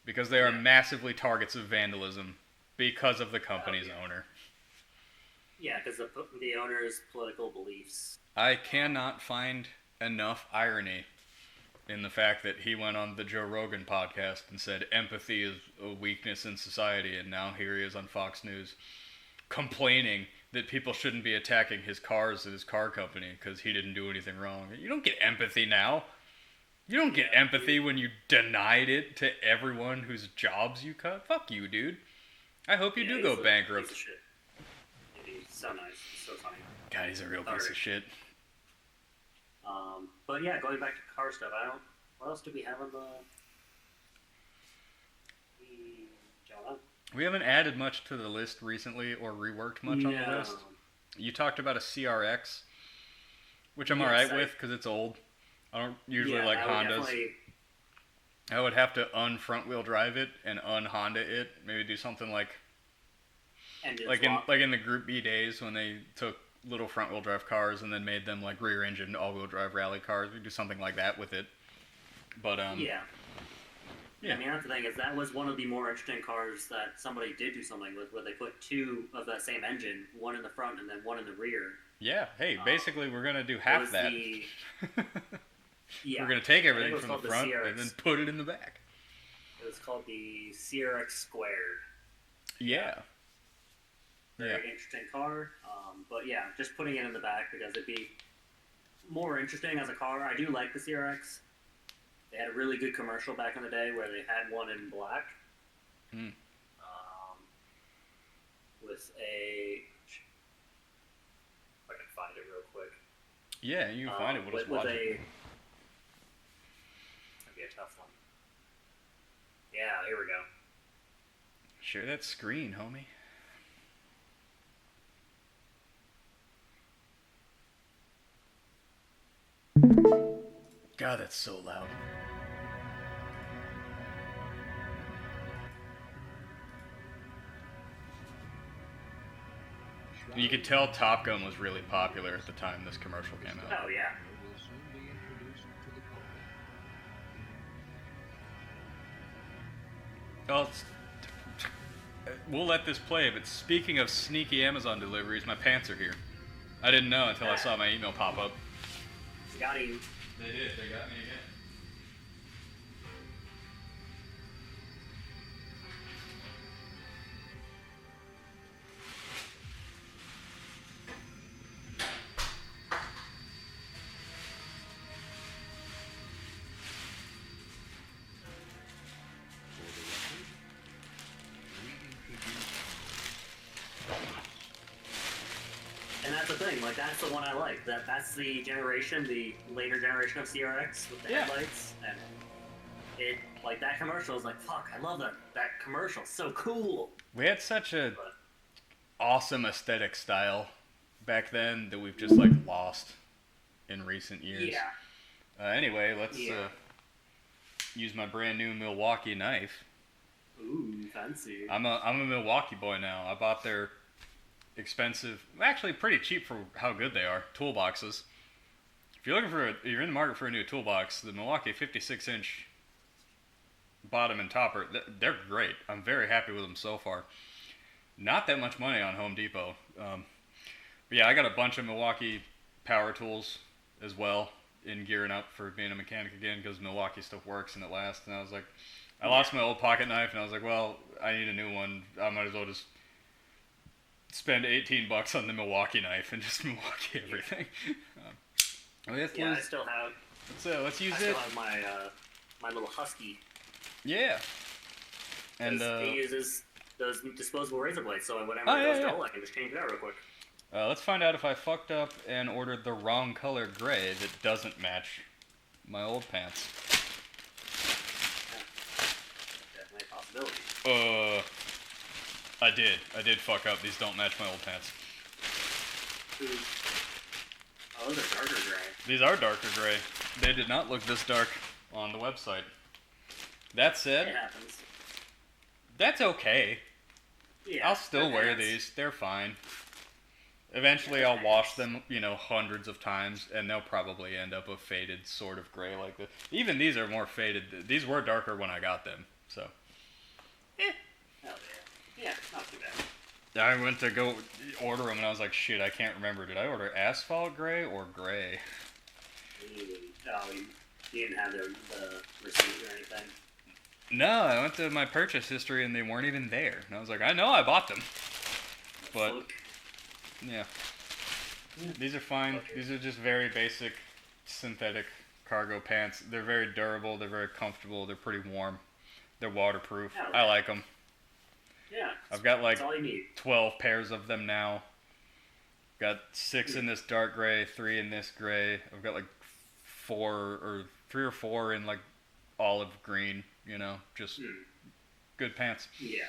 because they are massively targets of vandalism because of the company's owner. Yeah, because the owner's political beliefs. I cannot find enough irony in the fact that he went on the Joe Rogan podcast and said empathy is a weakness in society, and now here he is on Fox News complaining that people shouldn't be attacking his cars at his car company because he didn't do anything wrong. You don't get empathy now. You don't get empathy when you denied it to everyone whose jobs you cut. Fuck you, dude. I hope you do go bankrupt. Piece of shit. He's so nice. He's so funny. God, he's a real piece of shit. But yeah, going back to car stuff, I don't. What else do we have on the We haven't added much to the list recently or reworked much on the No. list. You talked about a CRX, which I'm Yes, alright with because it's old. I don't usually yeah, like I would Hondas. definitely. I would have to un-front wheel drive it and un-Honda it. Maybe do something Engine like swap. in the Group B days when they took little front wheel drive cars and then made them like rear engine all wheel drive rally cars. We do something like that with it. But Yeah. Yeah. I mean, that's the thing is that was one of the more interesting cars that somebody did do something with, where they put two of that same engine, one in the front and then one in the rear. Yeah, hey, basically we're gonna do half that. Yeah. We're gonna take everything from the front CRX. and then put it in the back. It was called the CRX Squared. Yeah. Very interesting car. But yeah, just putting it in the back because it'd be more interesting as a car. I do like the CRX. They had a really good commercial back in the day where they had one in black. With a... If I can find it real quick. Yeah, you can find it. We'll just with watch a... it. That'd be a tough one. Yeah, here we go. Share that screen, homie. God, that's so loud. You could tell Top Gun was really popular at the time this commercial came out. Oh, yeah. Well, we'll let this play, but speaking of sneaky Amazon deliveries, my pants are here. I didn't know until I saw my email pop up. Got him. They did. They got me again. And that's the thing, like, that's the one I like. That's the generation, the later generation of CRX with the headlights. And it, like, that commercial is like, fuck, I love that commercial. So cool. We had such a awesome aesthetic style back then that we've just, like, lost in recent years. Yeah. Anyway, let's use my brand new Milwaukee knife. Ooh, fancy. I'm a Milwaukee boy now. I bought their expensive, actually pretty cheap for how good they are, toolboxes. If you're looking for you're in the market for a new toolbox, the Milwaukee 56-inch bottom and topper, they're great. I'm very happy with them so far. Not that much money on Home Depot. But yeah, I got a bunch of Milwaukee power tools as well in gearing up for being a mechanic again because Milwaukee stuff works and it lasts. And I was like, I lost my old pocket knife and I was like, well, I need a new one. I might as well just spend $18 on the Milwaukee knife and just Milwaukee everything. I still have. Let's use I it. still have my little Husky. Yeah. And he uses those disposable razor blades, so whenever Oh, it yeah, goes yeah. dull, I can just change it out real quick. let's find out if I fucked up and ordered the wrong color gray that doesn't match my old pants. Definitely a possibility. I did fuck up. These don't match my old pants. Oh, those are darker gray. These are darker gray. They did not look this dark on the website. That said, It happens. that's okay. Yeah, I'll still they're wear pants. these. They're fine. Eventually, I'll wash them, hundreds of times, and they'll probably end up a faded sort of gray like this. Even these are more faded. These were darker when I got them, so. Hell yeah. Yeah, not too bad. I went to go order them, and I was like, shit, I can't remember. Did I order asphalt gray or gray? Oh, you didn't have the receipt or anything? No, I went to my purchase history, and they weren't even there. And I was like, I know I bought them. But, yeah. These are fine. These are just very basic synthetic cargo pants. They're very durable. They're very comfortable. They're pretty warm. They're waterproof. I like them. Yeah. I've got like That's all you need. 12 pairs of them now. Got 6 in this dark gray, 3 in this gray. I've got like three or four in like olive green. Just good pants. Yeah.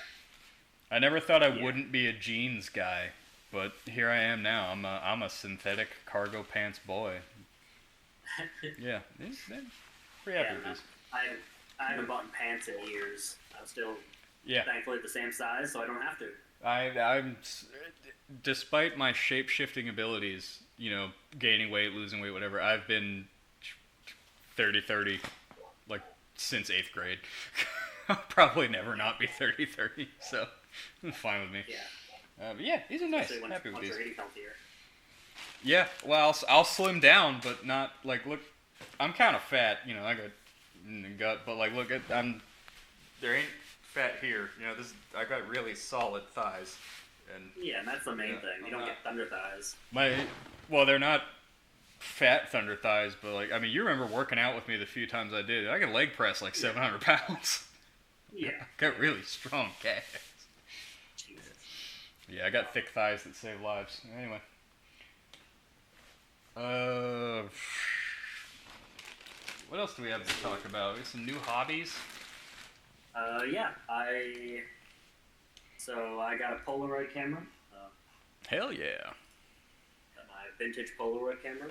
I never thought I Yeah. wouldn't be a jeans guy, but here I am now. I'm a synthetic cargo pants boy. Yeah, they're pretty happy with these. I haven't bought pants in years. I'm still thankfully the same size, so I don't have to. I'm despite my shape shifting abilities, gaining weight, losing weight, whatever. I've been 30-30 like since 8th grade. I'll probably never not be 30-30, so it's fine with me. Yeah. But yeah, these are nice. Especially Happy with once these. you're getting healthier. Yeah, well, I'll slim down, but not like look. I'm kind of fat, I got gut, but like look at there ain't fat here. I got really solid thighs, and yeah, and that's the main thing. You don't get thunder thighs. Well, they're not fat thunder thighs, but like I mean, you remember working out with me the few times I did. I could leg press like 700 pounds. Yeah, got really strong calves. Jesus. Yeah, I got thick thighs that save lives. Anyway. What else do we have to talk about? We have some new hobbies. Yeah, I got a Polaroid camera. Hell yeah. Got my vintage Polaroid camera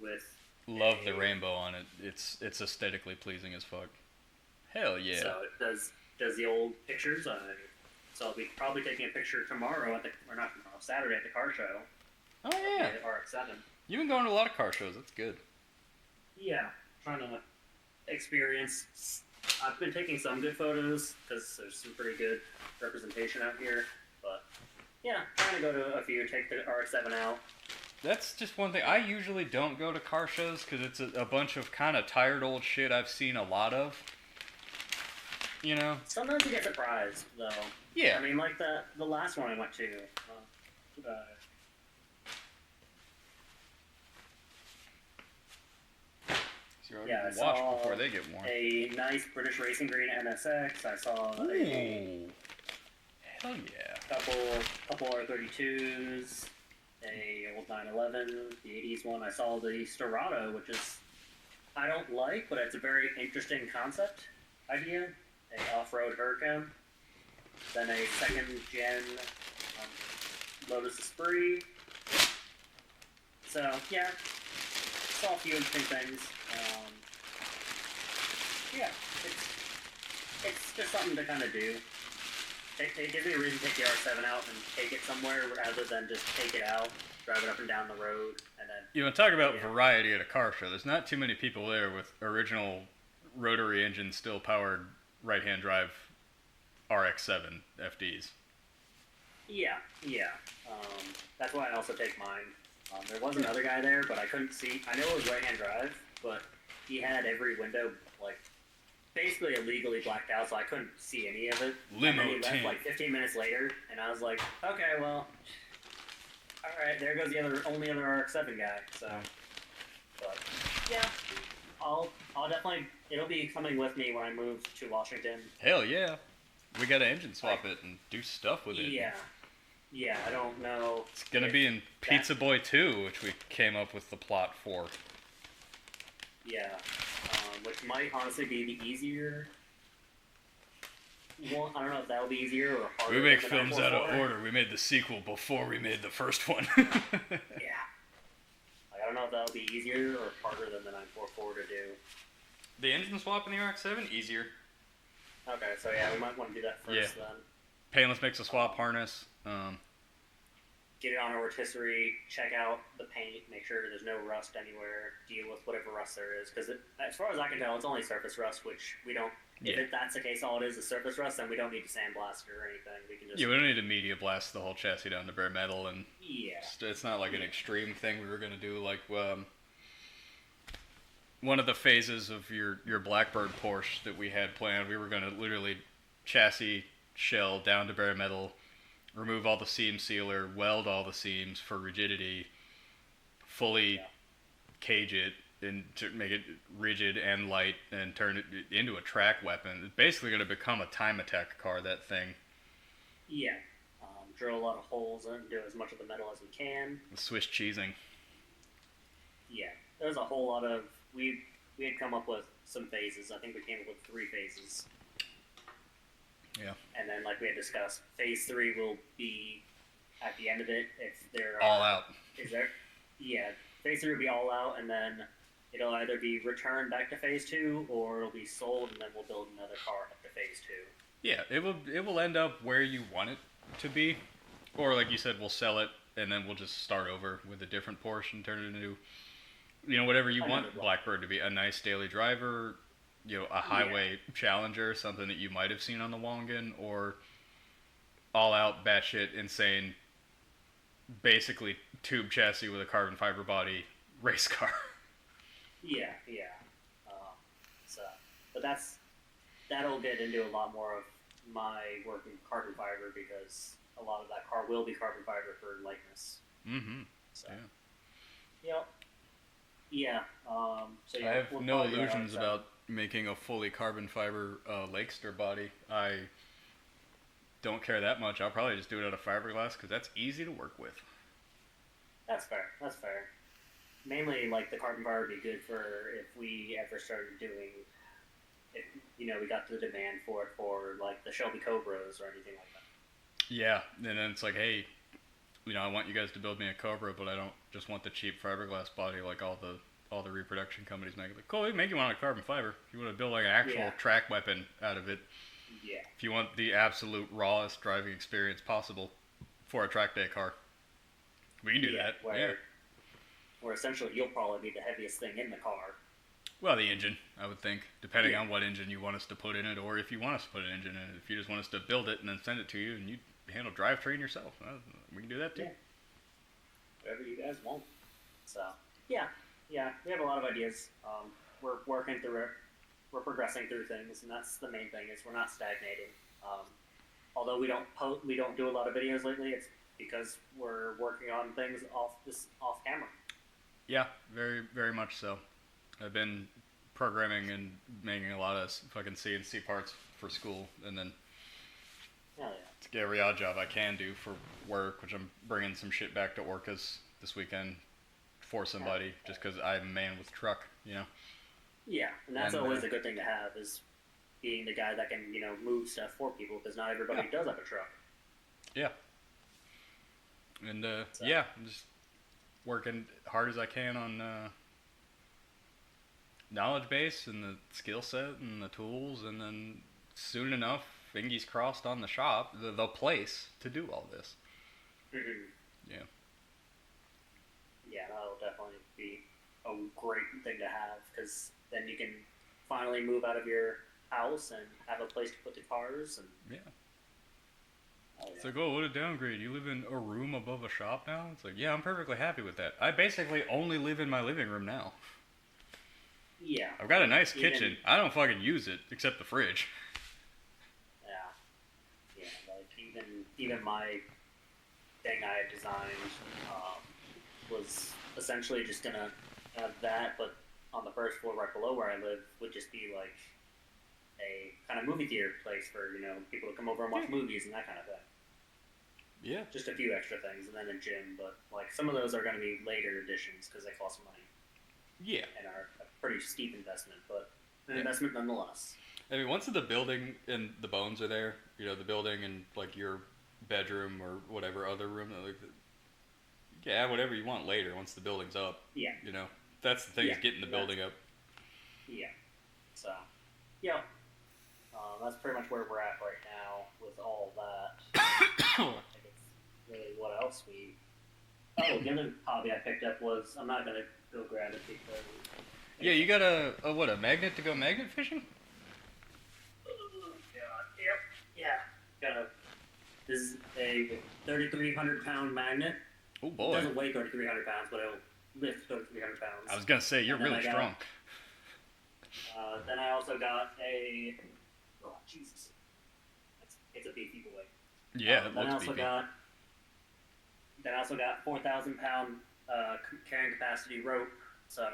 with. Love the rainbow on it. It's aesthetically pleasing as fuck. Hell yeah. So it does the old pictures. So I'll be probably taking a picture tomorrow Saturday at the car show. Oh yeah. At RX-7. You've been going to a lot of car shows. That's good. Yeah, trying to experience. I've been taking some good photos because there's some pretty good representation out here. But yeah, trying to go to a few, take the RX-7 out. That's just one thing. I usually don't go to car shows because it's a bunch of kind of tired old shit I've seen a lot of. Sometimes you get surprised, though. Yeah. I mean, like the last one I went to. I saw before they get warm. A nice British Racing Green NSX. I saw hell yeah. Couple R32s, a old 911, the 80s one. I saw the Storado, which is I don't like, but it's a very interesting concept idea. A off-road Huracan. Then a second gen Lotus Esprit. So yeah, saw a few interesting things. Yeah, it's just something to kind of do. It gives me a reason to take the R7 out and take it somewhere rather than just take it out, drive it up and down the road, and then. You want to talk about variety at a car show? There's not too many people there with original rotary engine, still powered right-hand drive RX-7 FDs. Yeah. That's why I also take mine. There was another guy there, but I couldn't see. I know it was right-hand drive, but he had every window basically illegally blacked out, so I couldn't see any of it. Limo and then he left tint. like 15 minutes later, and I was like, okay, well, all right, there goes the only other RX-7 guy. So, but yeah, I'll definitely. It'll be coming with me when I move to Washington. Hell yeah, we got to engine swap it and do stuff with it. Yeah. I don't know. It's gonna be in Pizza Boy 2, which we came up with the plot for. Yeah, which might honestly be the easier one. I don't know if that will be easier or harder. We make films out of order. We made the sequel before we made the first one. Yeah. I don't know if that'll be easier or harder than the 944 to do. The engine swap in the RX-7? Easier. Okay, so yeah, we might want to do that first then. Painless mix a swap harness. Get it on a rotisserie, check out the paint, make sure there's no rust anywhere, deal with whatever rust there is. Because as far as I can tell, it's only surface rust, which we don't. If that's the case, all it is surface rust, then we don't need to sandblast it or anything. We can just. Yeah, we don't need to media blast the whole chassis down to bare metal, and yeah, it's not like an extreme thing we were gonna do. Like one of the phases of your Blackbird Porsche that we had planned, we were gonna literally chassis shell down to bare metal. Remove all the seam sealer, weld all the seams for rigidity, fully cage it, and to make it rigid and light, and turn it into a track weapon. It's basically going to become a time attack car, that thing. Yeah. Drill a lot of holes in, do as much of the metal as we can. Swiss cheesing. Yeah. There's a whole lot of we had come up with some phases. I think we came up with 3 phases. Yeah. And then, like we had discussed, phase 3 will be at the end of it. If there are, all out. Is there? Yeah, phase 3 will be all out, and then it'll either be returned back to phase 2, or it'll be sold, and then we'll build another car up to phase 2. Yeah, it will end up where you want it to be, or like you said, we'll sell it and then we'll just start over with a different Porsche and turn it into, whatever you want Blackbird to be, a nice daily driver, a highway challenger, something that you might have seen on the Wongan, or all out batshit insane, basically tube chassis with a carbon fiber body race car. Yeah. So, but that'll get into a lot more of my work in carbon fiber, because a lot of that car will be carbon fiber for lightness. Mm-hmm. So, yeah. So yeah, I have no illusions about making a fully carbon fiber Lakester body. I don't care that much. I'll probably just do it out of fiberglass because that's easy to work with. That's fair. Mainly, like, the carbon fiber would be good for if we ever started doing, if we got the demand for it for like the Shelby Cobras or anything like that. Yeah, and then it's like, hey, I want you guys to build me a Cobra, but I don't just want the cheap fiberglass body like all the reproduction companies make. Like, cool, we make you want a carbon fiber. If you want to build like an actual track weapon out of it. Yeah. If you want the absolute rawest driving experience possible for a track day car, we can do that. Where essentially you'll probably be the heaviest thing in the car. Well, the engine, I would think, depending on what engine you want us to put in it, or if you want us to put an engine in it. If you just want us to build it and then send it to you, and you handle drivetrain yourself, we can do that too. Yeah. Whatever you guys want. So, yeah, we have a lot of ideas. We're working through it. We're progressing through things, and that's the main thing, is we're not stagnating. Although we don't do a lot of videos lately, it's because we're working on things off camera. Yeah, very, very much so. I've been programming and making a lot of fucking CNC parts for school, and then to get every odd job I can do for work, which I'm bringing some shit back to Orcas this weekend for somebody, just because I'm a man with truck, Yeah, and that's always a good thing to have, is being the guy that can, move stuff for people, because not everybody does have a truck. Yeah. And, I'm just working hard as I can on knowledge base and the skill set and the tools, and then soon enough, fingies crossed on the shop, the place to do all this. Mm-hmm. Yeah. Yeah, that'll definitely be a great thing to have, because then you can finally move out of your house and have a place to put the cars. And it's like, oh, what a downgrade. You live in a room above a shop now? It's like, yeah, I'm perfectly happy with that. I basically only live in my living room now. Yeah. I've got a nice kitchen. I don't fucking use it, except the fridge. Yeah, like, even my thing I had designed was essentially just gonna have that, but on the first floor right below where I live would just be like a kind of movie theater place for, people to come over and watch movies and that kind of thing. Yeah. Just a few extra things, and then a gym, but like some of those are going to be later additions because they cost money. Yeah. And are a pretty steep investment, but an investment nonetheless. I mean, once the building and the bones are there, the building and like your bedroom or whatever other room, whatever you want later once the building's up. Yeah. That's the thing, is getting the building up. Yeah. So, yeah. That's pretty much where we're at right now with all that. I think it's really what else we... Oh, the other hobby I picked up was... I'm not going to go grab it because... Yeah, you got a magnet to go magnet fishing? Oh, God. Yep. Yeah. This is a 3,300 pound magnet. Oh, boy. It doesn't weigh 3,300 pounds, but it'll lift 3,300 pounds. I was going to say, you're really strong. Then I also got a... Oh, Jesus. It's a beefy boy. Yeah, it looks beefy. Then I also got 4,000 pound carrying capacity rope. So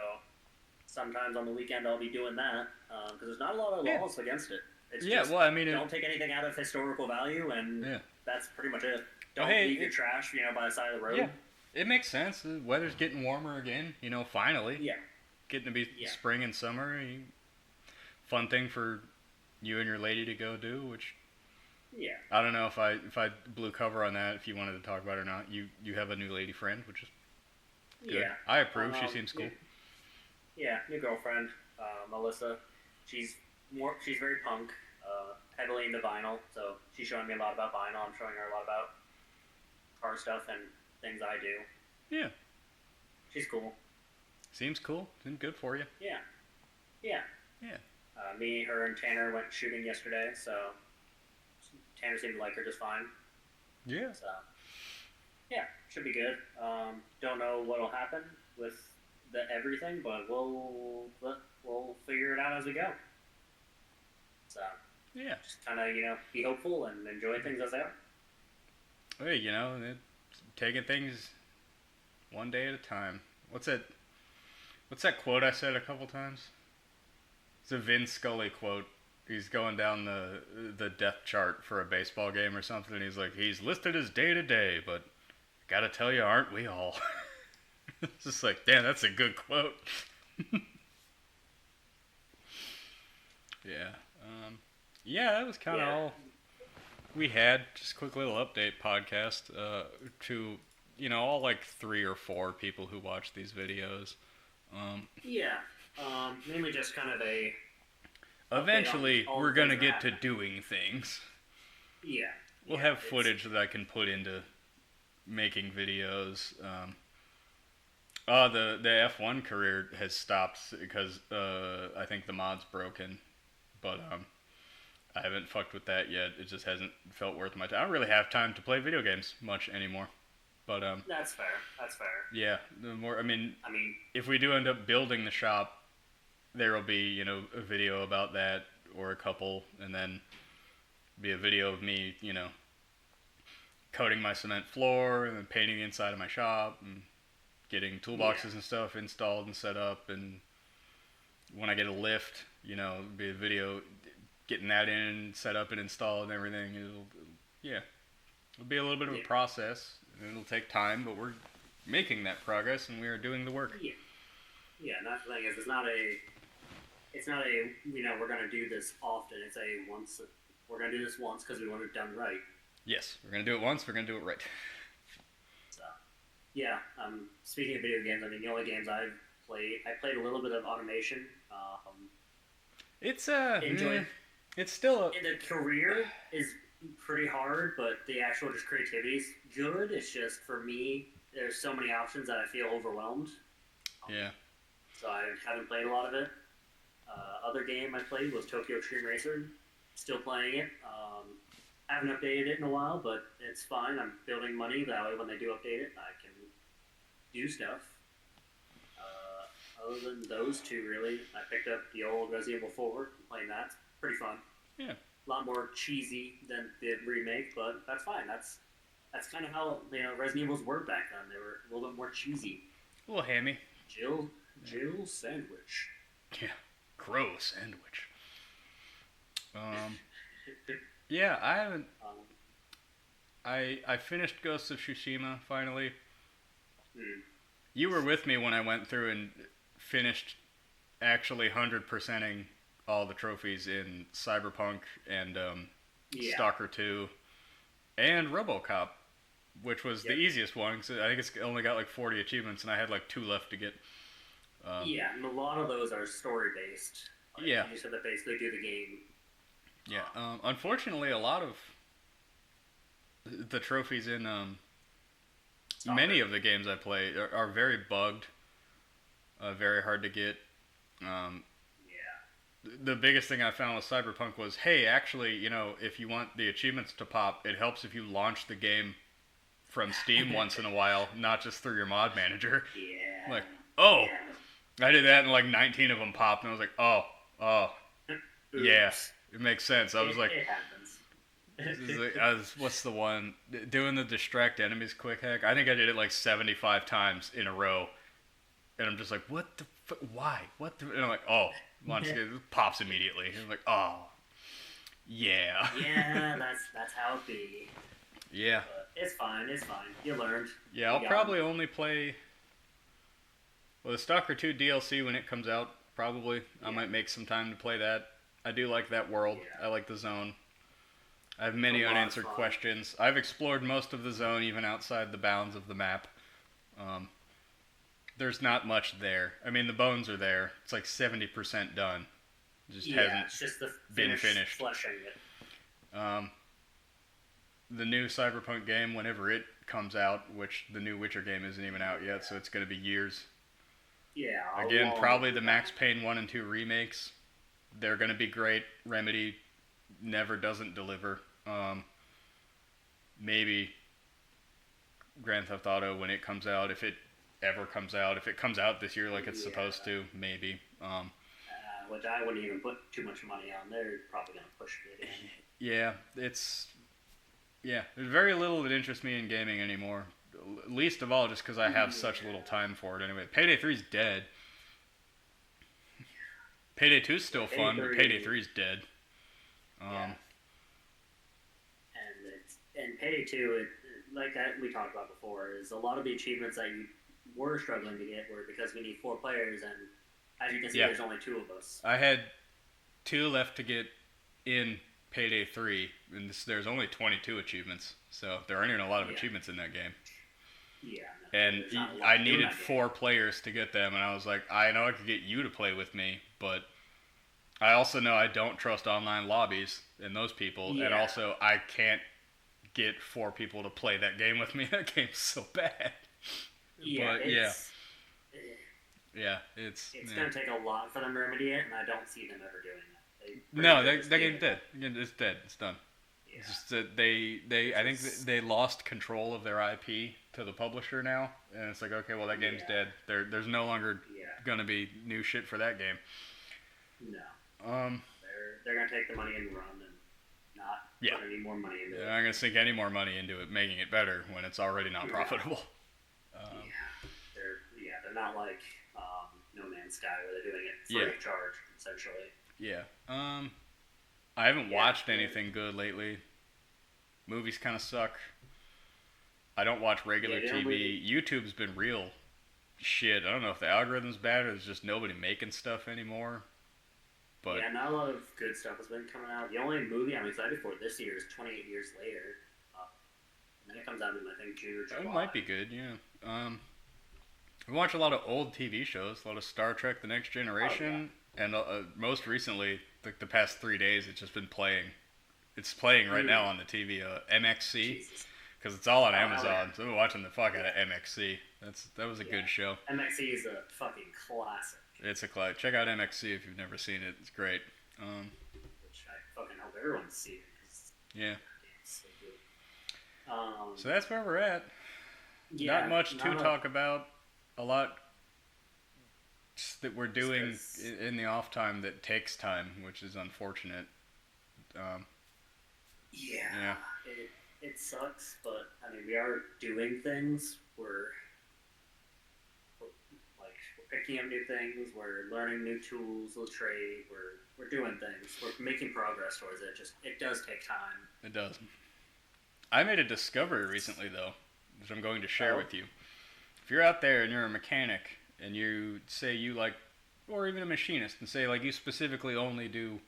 sometimes on the weekend I'll be doing that because there's not a lot of laws against it. It's just, well, I mean, don't take anything out of historical value, and that's pretty much it. Don't leave your trash, by the side of the road. Yeah, it makes sense. The weather's getting warmer again. Finally. Yeah. getting to be Yeah. spring and summer. Fun thing for you and your lady to go do, which Yeah. I don't know if I blew cover on that, if you wanted to talk about it or not. You have a new lady friend, which is good. Yeah. I approve. She seems cool. Yeah, new girlfriend, Melissa. She's very punk, heavily into vinyl. So she's showing me a lot about vinyl. I'm showing her a lot about car stuff and things I do. Yeah. She's cool. Seems cool. Seems good for you. Yeah. Yeah. Yeah. Me, her, and Tanner went shooting yesterday, so Tanner seemed to like her just fine. Yeah. So, yeah, should be good. Don't know what'll happen with everything, but we'll figure it out as we go. So, yeah, just kind of be hopeful and enjoy things as they are. Hey, taking things one day at a time. What's that quote I said a couple times? It's a Vin Scully quote. He's going down the depth chart for a baseball game or something, and he's like, he's listed as day to day, but gotta tell you, aren't we all? It's just like, damn, that's a good quote. Yeah. Yeah, that was kind of all we had. Just a quick little update podcast to, all like 3 or 4 people who watch these videos. Mainly just kind of a... Eventually, we're going to get to doing things. Yeah. We'll have footage that I can put into making videos. The F1 career has stopped because I think the mod's broken. But I haven't fucked with that yet. It just hasn't felt worth my time. I don't really have time to play video games much anymore. But that's fair. Yeah, if we do end up building the shop, there will be, a video about that or a couple, and then be a video of me, coating my cement floor and then painting the inside of my shop and getting toolboxes and stuff installed and set up. And when I get a lift, be a video getting that in, set up and installed and everything. It'll be a little bit of a process, and it'll take time, but we're making that progress and we are doing the work. Yeah, and that's the thing is, it's not a we're gonna do this often. It's we're gonna do this once because we want it done right. Yes, we're gonna do it once. We're gonna do it right. So, yeah. Speaking of video games, the only games I played a little bit of automation. It's enjoyed. It's still the career is pretty hard, but the actual just creativity is good. It's just for me, there's so many options that I feel overwhelmed. Yeah. So I haven't played a lot of it. Other game I played was Tokyo Extreme Racer. Still playing it. Haven't updated it in a while, but it's fine. I'm building money. That way when they do update it, I can do stuff. Other than those two, really, I picked up the old Resident Evil 4. Playing that. It's pretty fun. Yeah. A lot more cheesy than the remake, but that's fine. That's kind of how Resident Evils were back then. They were a little bit more cheesy. A little hammy. Jill sandwich. Yeah. Gross sandwich. Yeah, I haven't. I finished Ghost of Tsushima finally. You were with me when I went through and finished actually 100%ing all the trophies in Cyberpunk and Stalker 2 and RoboCop, which was the easiest one. Cause I think it's only got like 40 achievements, and I had like 2 left to get. And a lot of those are story-based. You just have to basically do the game. Yeah. Unfortunately, a lot of the trophies in many of the games I play are very bugged, very hard to get. The biggest thing I found with Cyberpunk was, hey, actually, if you want the achievements to pop, it helps if you launch the game from Steam once in a while, not just through your mod manager. Yeah. Like, oh, I did that and like 19 of them popped, and I was like, oh, yeah, it makes sense. I was like, it happens. What's the one? Doing the distract enemies quick hack. I think I did it like 75 times in a row, and I'm just like, what the why? What the? And I'm like, oh, launch it pops immediately. And I'm like, oh, yeah. Yeah, that's how it be. Yeah. But it's fine. You learned. Yeah, I'll probably only play Well, the Stalker 2 DLC when it comes out, probably I might make some time to play that. I do like that world. Yeah. I like the zone. I have many A lot of unanswered fun. questions. I've explored most of the zone, even outside the bounds of the map. Um, there's not much there. I mean, the bones are there. It's like 70% done. It just Yeah, hasn't it's just the been finished. fleshing it. Um, the new Cyberpunk game, whenever it comes out, which the new Witcher game isn't even out yet, so it's going to be years. Yeah. Again, probably the Max Payne 1 and 2 remakes. They're going to be great. Remedy never doesn't deliver. Maybe Grand Theft Auto when it comes out, if it ever comes out. If it comes out this year like it's supposed to, maybe. Which I wouldn't even put too much money on. They're probably going to push it in. Yeah, there's very little that interests me in gaming anymore. Least of all just because I have such little time for it anyway. Payday 3's dead. Payday 2's still fun, but Payday 3's dead. And Payday 2, like that we talked about before, is a lot of the achievements that you were struggling to get were because we need 4 players, and as you can see, there's only 2 of us. I had 2 left to get in Payday 3, and there's only 22 achievements, so there aren't even a lot of achievements in that game. Yeah. No, and I needed 4 players to get them, and I was like, I know I could get you to play with me, but I also know I don't trust online lobbies and those people, and also I can't get 4 people to play that game with me. That game's so bad. Yeah, but it's going to take a lot for them to remedy it, and I don't see them ever doing that. No, that game's dead. It's dead. It's done. Yeah. It's just that I think they lost control of their IP to the publisher now, and it's like, okay, well that game's dead. There's no longer gonna be new shit for that game. No. They're gonna take the money and run and not put any more money into it. They're not gonna sink any more money into it, making it better when it's already not profitable. They're not like No Man's Sky where they're doing it free of charge essentially. Yeah. I haven't watched anything good lately. Movies kind of suck. I don't watch regular TV. YouTube's been real shit. I don't know if the algorithm's bad or there's just nobody making stuff anymore. But not a lot of good stuff has been coming out. The only movie I'm excited for this year is 28 Years Later. And then it comes out in, I think, June or July. It might be good, yeah. We watch a lot of old TV shows, a lot of Star Trek The Next Generation, and most recently, the past 3 days, it's just been playing. It's playing right now on the TV, MXC, because it's all on Amazon, so we're watching the fuck out of MXC. That was a good show. MXC is a fucking classic. It's a classic. Check out MXC if you've never seen it. It's great. Which I fucking hope everyone sees it. Yeah. It's so good. So that's where we're at. Not much to talk about. A lot that we're doing in the off time that takes time, which is unfortunate. It sucks, but I mean we are doing things. We're picking up new things. We're learning new tools. We'll trade. We're doing things. We're making progress towards it. Just it does take time. It does. I made a discovery recently though, which I'm going to share with you. If you're out there and you're a mechanic and you say you like, or even a machinist, and say like you specifically only do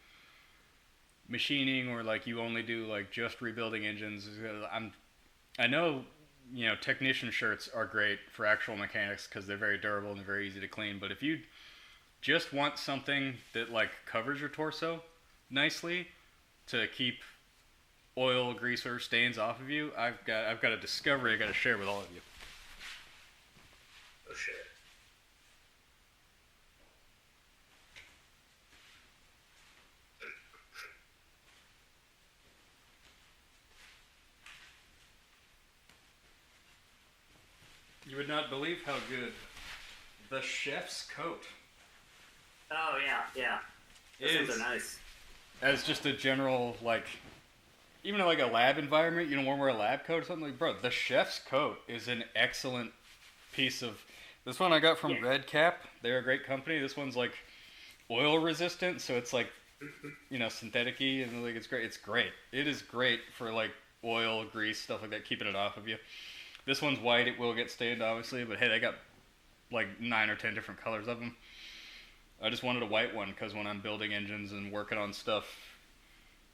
machining or like you only do like just rebuilding engines, I know, technician shirts are great for actual mechanics because they're very durable and they're very easy to clean, but if you just want something that like covers your torso nicely to keep oil, grease, or stains off of you, I've got a discovery I got to share with all of you. Oh shit. You would not believe how good the chef's coat. Oh yeah. Those are nice. As just a general even in like a lab environment, you don't want to wear a lab coat or something like, bro, the chef's coat is an excellent piece of. This one I got from Red Cap. They're a great company. This one's like oil resistant, so it's like, synthetic-y, and like it's great. It's great. It is great for like oil, grease, stuff like that, keeping it off of you. This one's white. It will get stained, obviously, but hey, they got like 9 or 10 different colors of them. I just wanted a white one because when I'm building engines and working on stuff,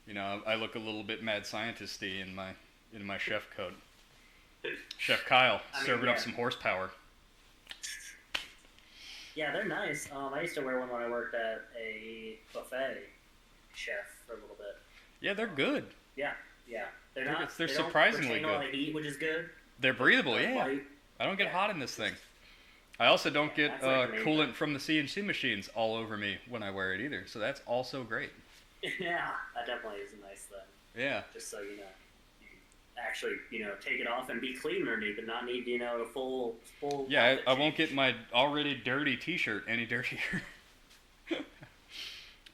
I look a little bit mad scientist-y in my chef coat. Chef Kyle, serving up some horsepower. Yeah, they're nice. I used to wear one when I worked at a buffet chef for a little bit. Yeah, they're good. Yeah. They're They're surprisingly good. A lot of heat, which is good. They're breathable, yeah. Light. I don't get hot in this thing. I also don't get like coolant from the CNC machines all over me when I wear it either, so that's also great. Yeah, that definitely is a nice thing. Yeah. Just so you actually, take it off and be clean underneath and not need, a full. Yeah, I won't get my already dirty T-shirt any dirtier.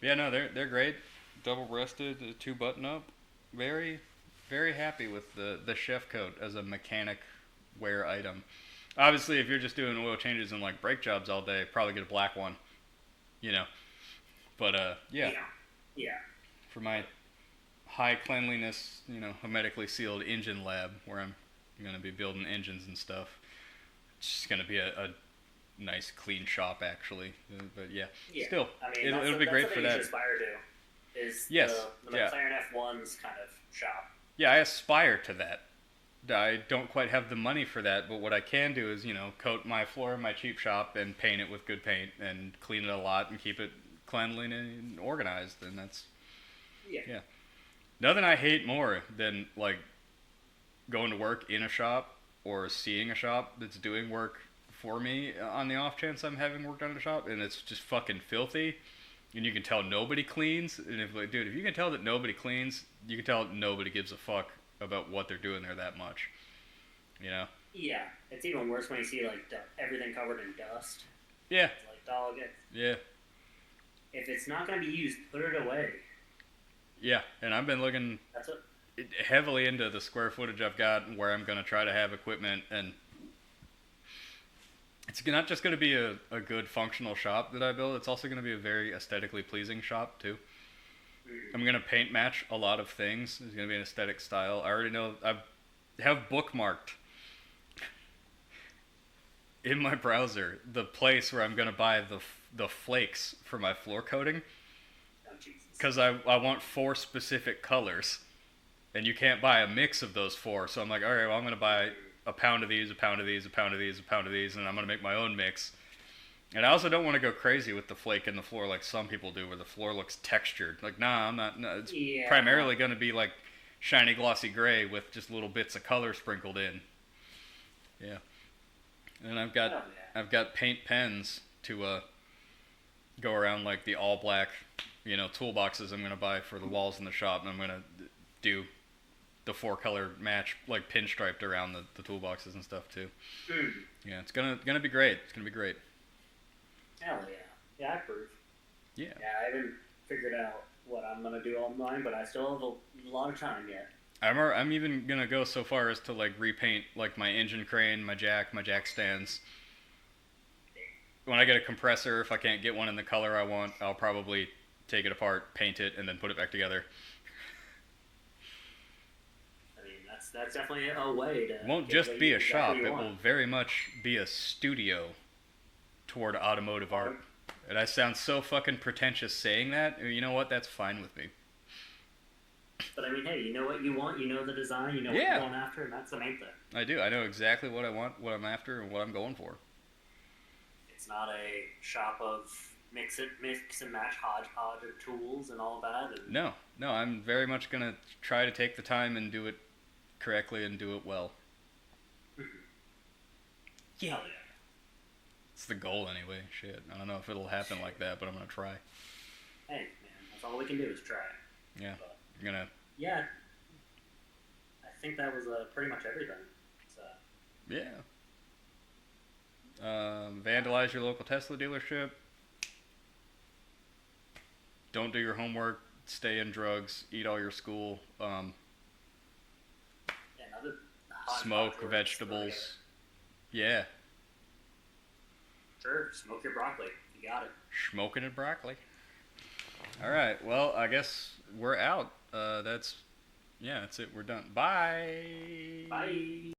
Yeah, no, they're great. Double-breasted, 2 button-up. Very, very happy with the chef coat as a mechanic wear item. Obviously, if you're just doing oil changes and like brake jobs all day, probably get a black one. But yeah. Yeah. For my high cleanliness, hermetically sealed engine lab where I'm going to be building engines and stuff. It's just going to be a nice, clean shop, actually. But yeah. Still, it'll be great for that. That's what you aspire to, is the McLaren F1's kind of shop. Yeah, I aspire to that. I don't quite have the money for that, but what I can do is, coat my floor in my cheap shop and paint it with good paint and clean it a lot and keep it cleanly and organized, and that's... Yeah. Nothing I hate more than, like, going to work in a shop or seeing a shop that's doing work for me on the off chance I'm having work done in a shop, and it's just fucking filthy, and you can tell nobody cleans, and if you can tell that nobody cleans, you can tell that nobody gives a fuck about what they're doing there that much, Yeah, it's even worse when you see, like, everything covered in dust. Yeah. It's like, dog, Yeah. If it's not going to be used, put it away. Yeah, and I've been looking heavily into the square footage I've got and where I'm going to try to have equipment, and it's not just going to be a good functional shop that I build, it's also going to be a very aesthetically pleasing shop, too. I'm going to paint match a lot of things. It's going to be an aesthetic style. I already know, I have bookmarked in my browser the place where I'm going to buy the flakes for my floor coating. Because I want 4 specific colors, and you can't buy a mix of those 4. So I'm like, all right, well, I'm going to buy a pound of these, a pound of these, a pound of these, a pound of these, and I'm going to make my own mix. And I also don't want to go crazy with the flake in the floor like some people do, where the floor looks textured. Like, nah, I'm not. No, it's primarily going to be like shiny, glossy gray with just little bits of color sprinkled in. Yeah. And I've got paint pens to go around like the all black, toolboxes I'm going to buy for the walls in the shop, and I'm going to do the 4-color match, like pinstriped around the toolboxes and stuff too. Yeah, it's gonna be great. It's gonna be great. Hell yeah. Yeah, I approve. Yeah. Yeah, I haven't figured out what I'm gonna do on mine, but I still have a lot of time yet. I'm even gonna go so far as to like repaint like my engine crane, my jack stands. When I get a compressor, if I can't get one in the color I want, I'll probably take it apart, paint it, and then put it back together. I mean, that's definitely a way to... It won't just be a shop, it will very much be a studio toward automotive art. And I sound so fucking pretentious saying that. You know what? That's fine with me. But I mean, hey, you know what you want, you know the design, you know what you're going after, and that's the main thing. I do. I know exactly what I want, what I'm after, and what I'm going for. It's not a shop of mix and match hodgepodge of tools and all that. And No, I'm very much going to try to take the time and do it correctly and do it well. Yeah. It's the goal anyway. Shit. I don't know if it'll happen like that, but I'm going to try. Hey, man, that's all we can do is try. Yeah. But, I'm going to... Yeah. I think that was pretty much everything. So. Yeah. Vandalize your local Tesla dealership. Don't do your homework. Stay in drugs. Eat all your school. Smoke vegetables. Yeah. Sure, smoke your broccoli. You got it. Smoking and broccoli. All right. Well, I guess we're out. That's it. We're done. Bye. Bye.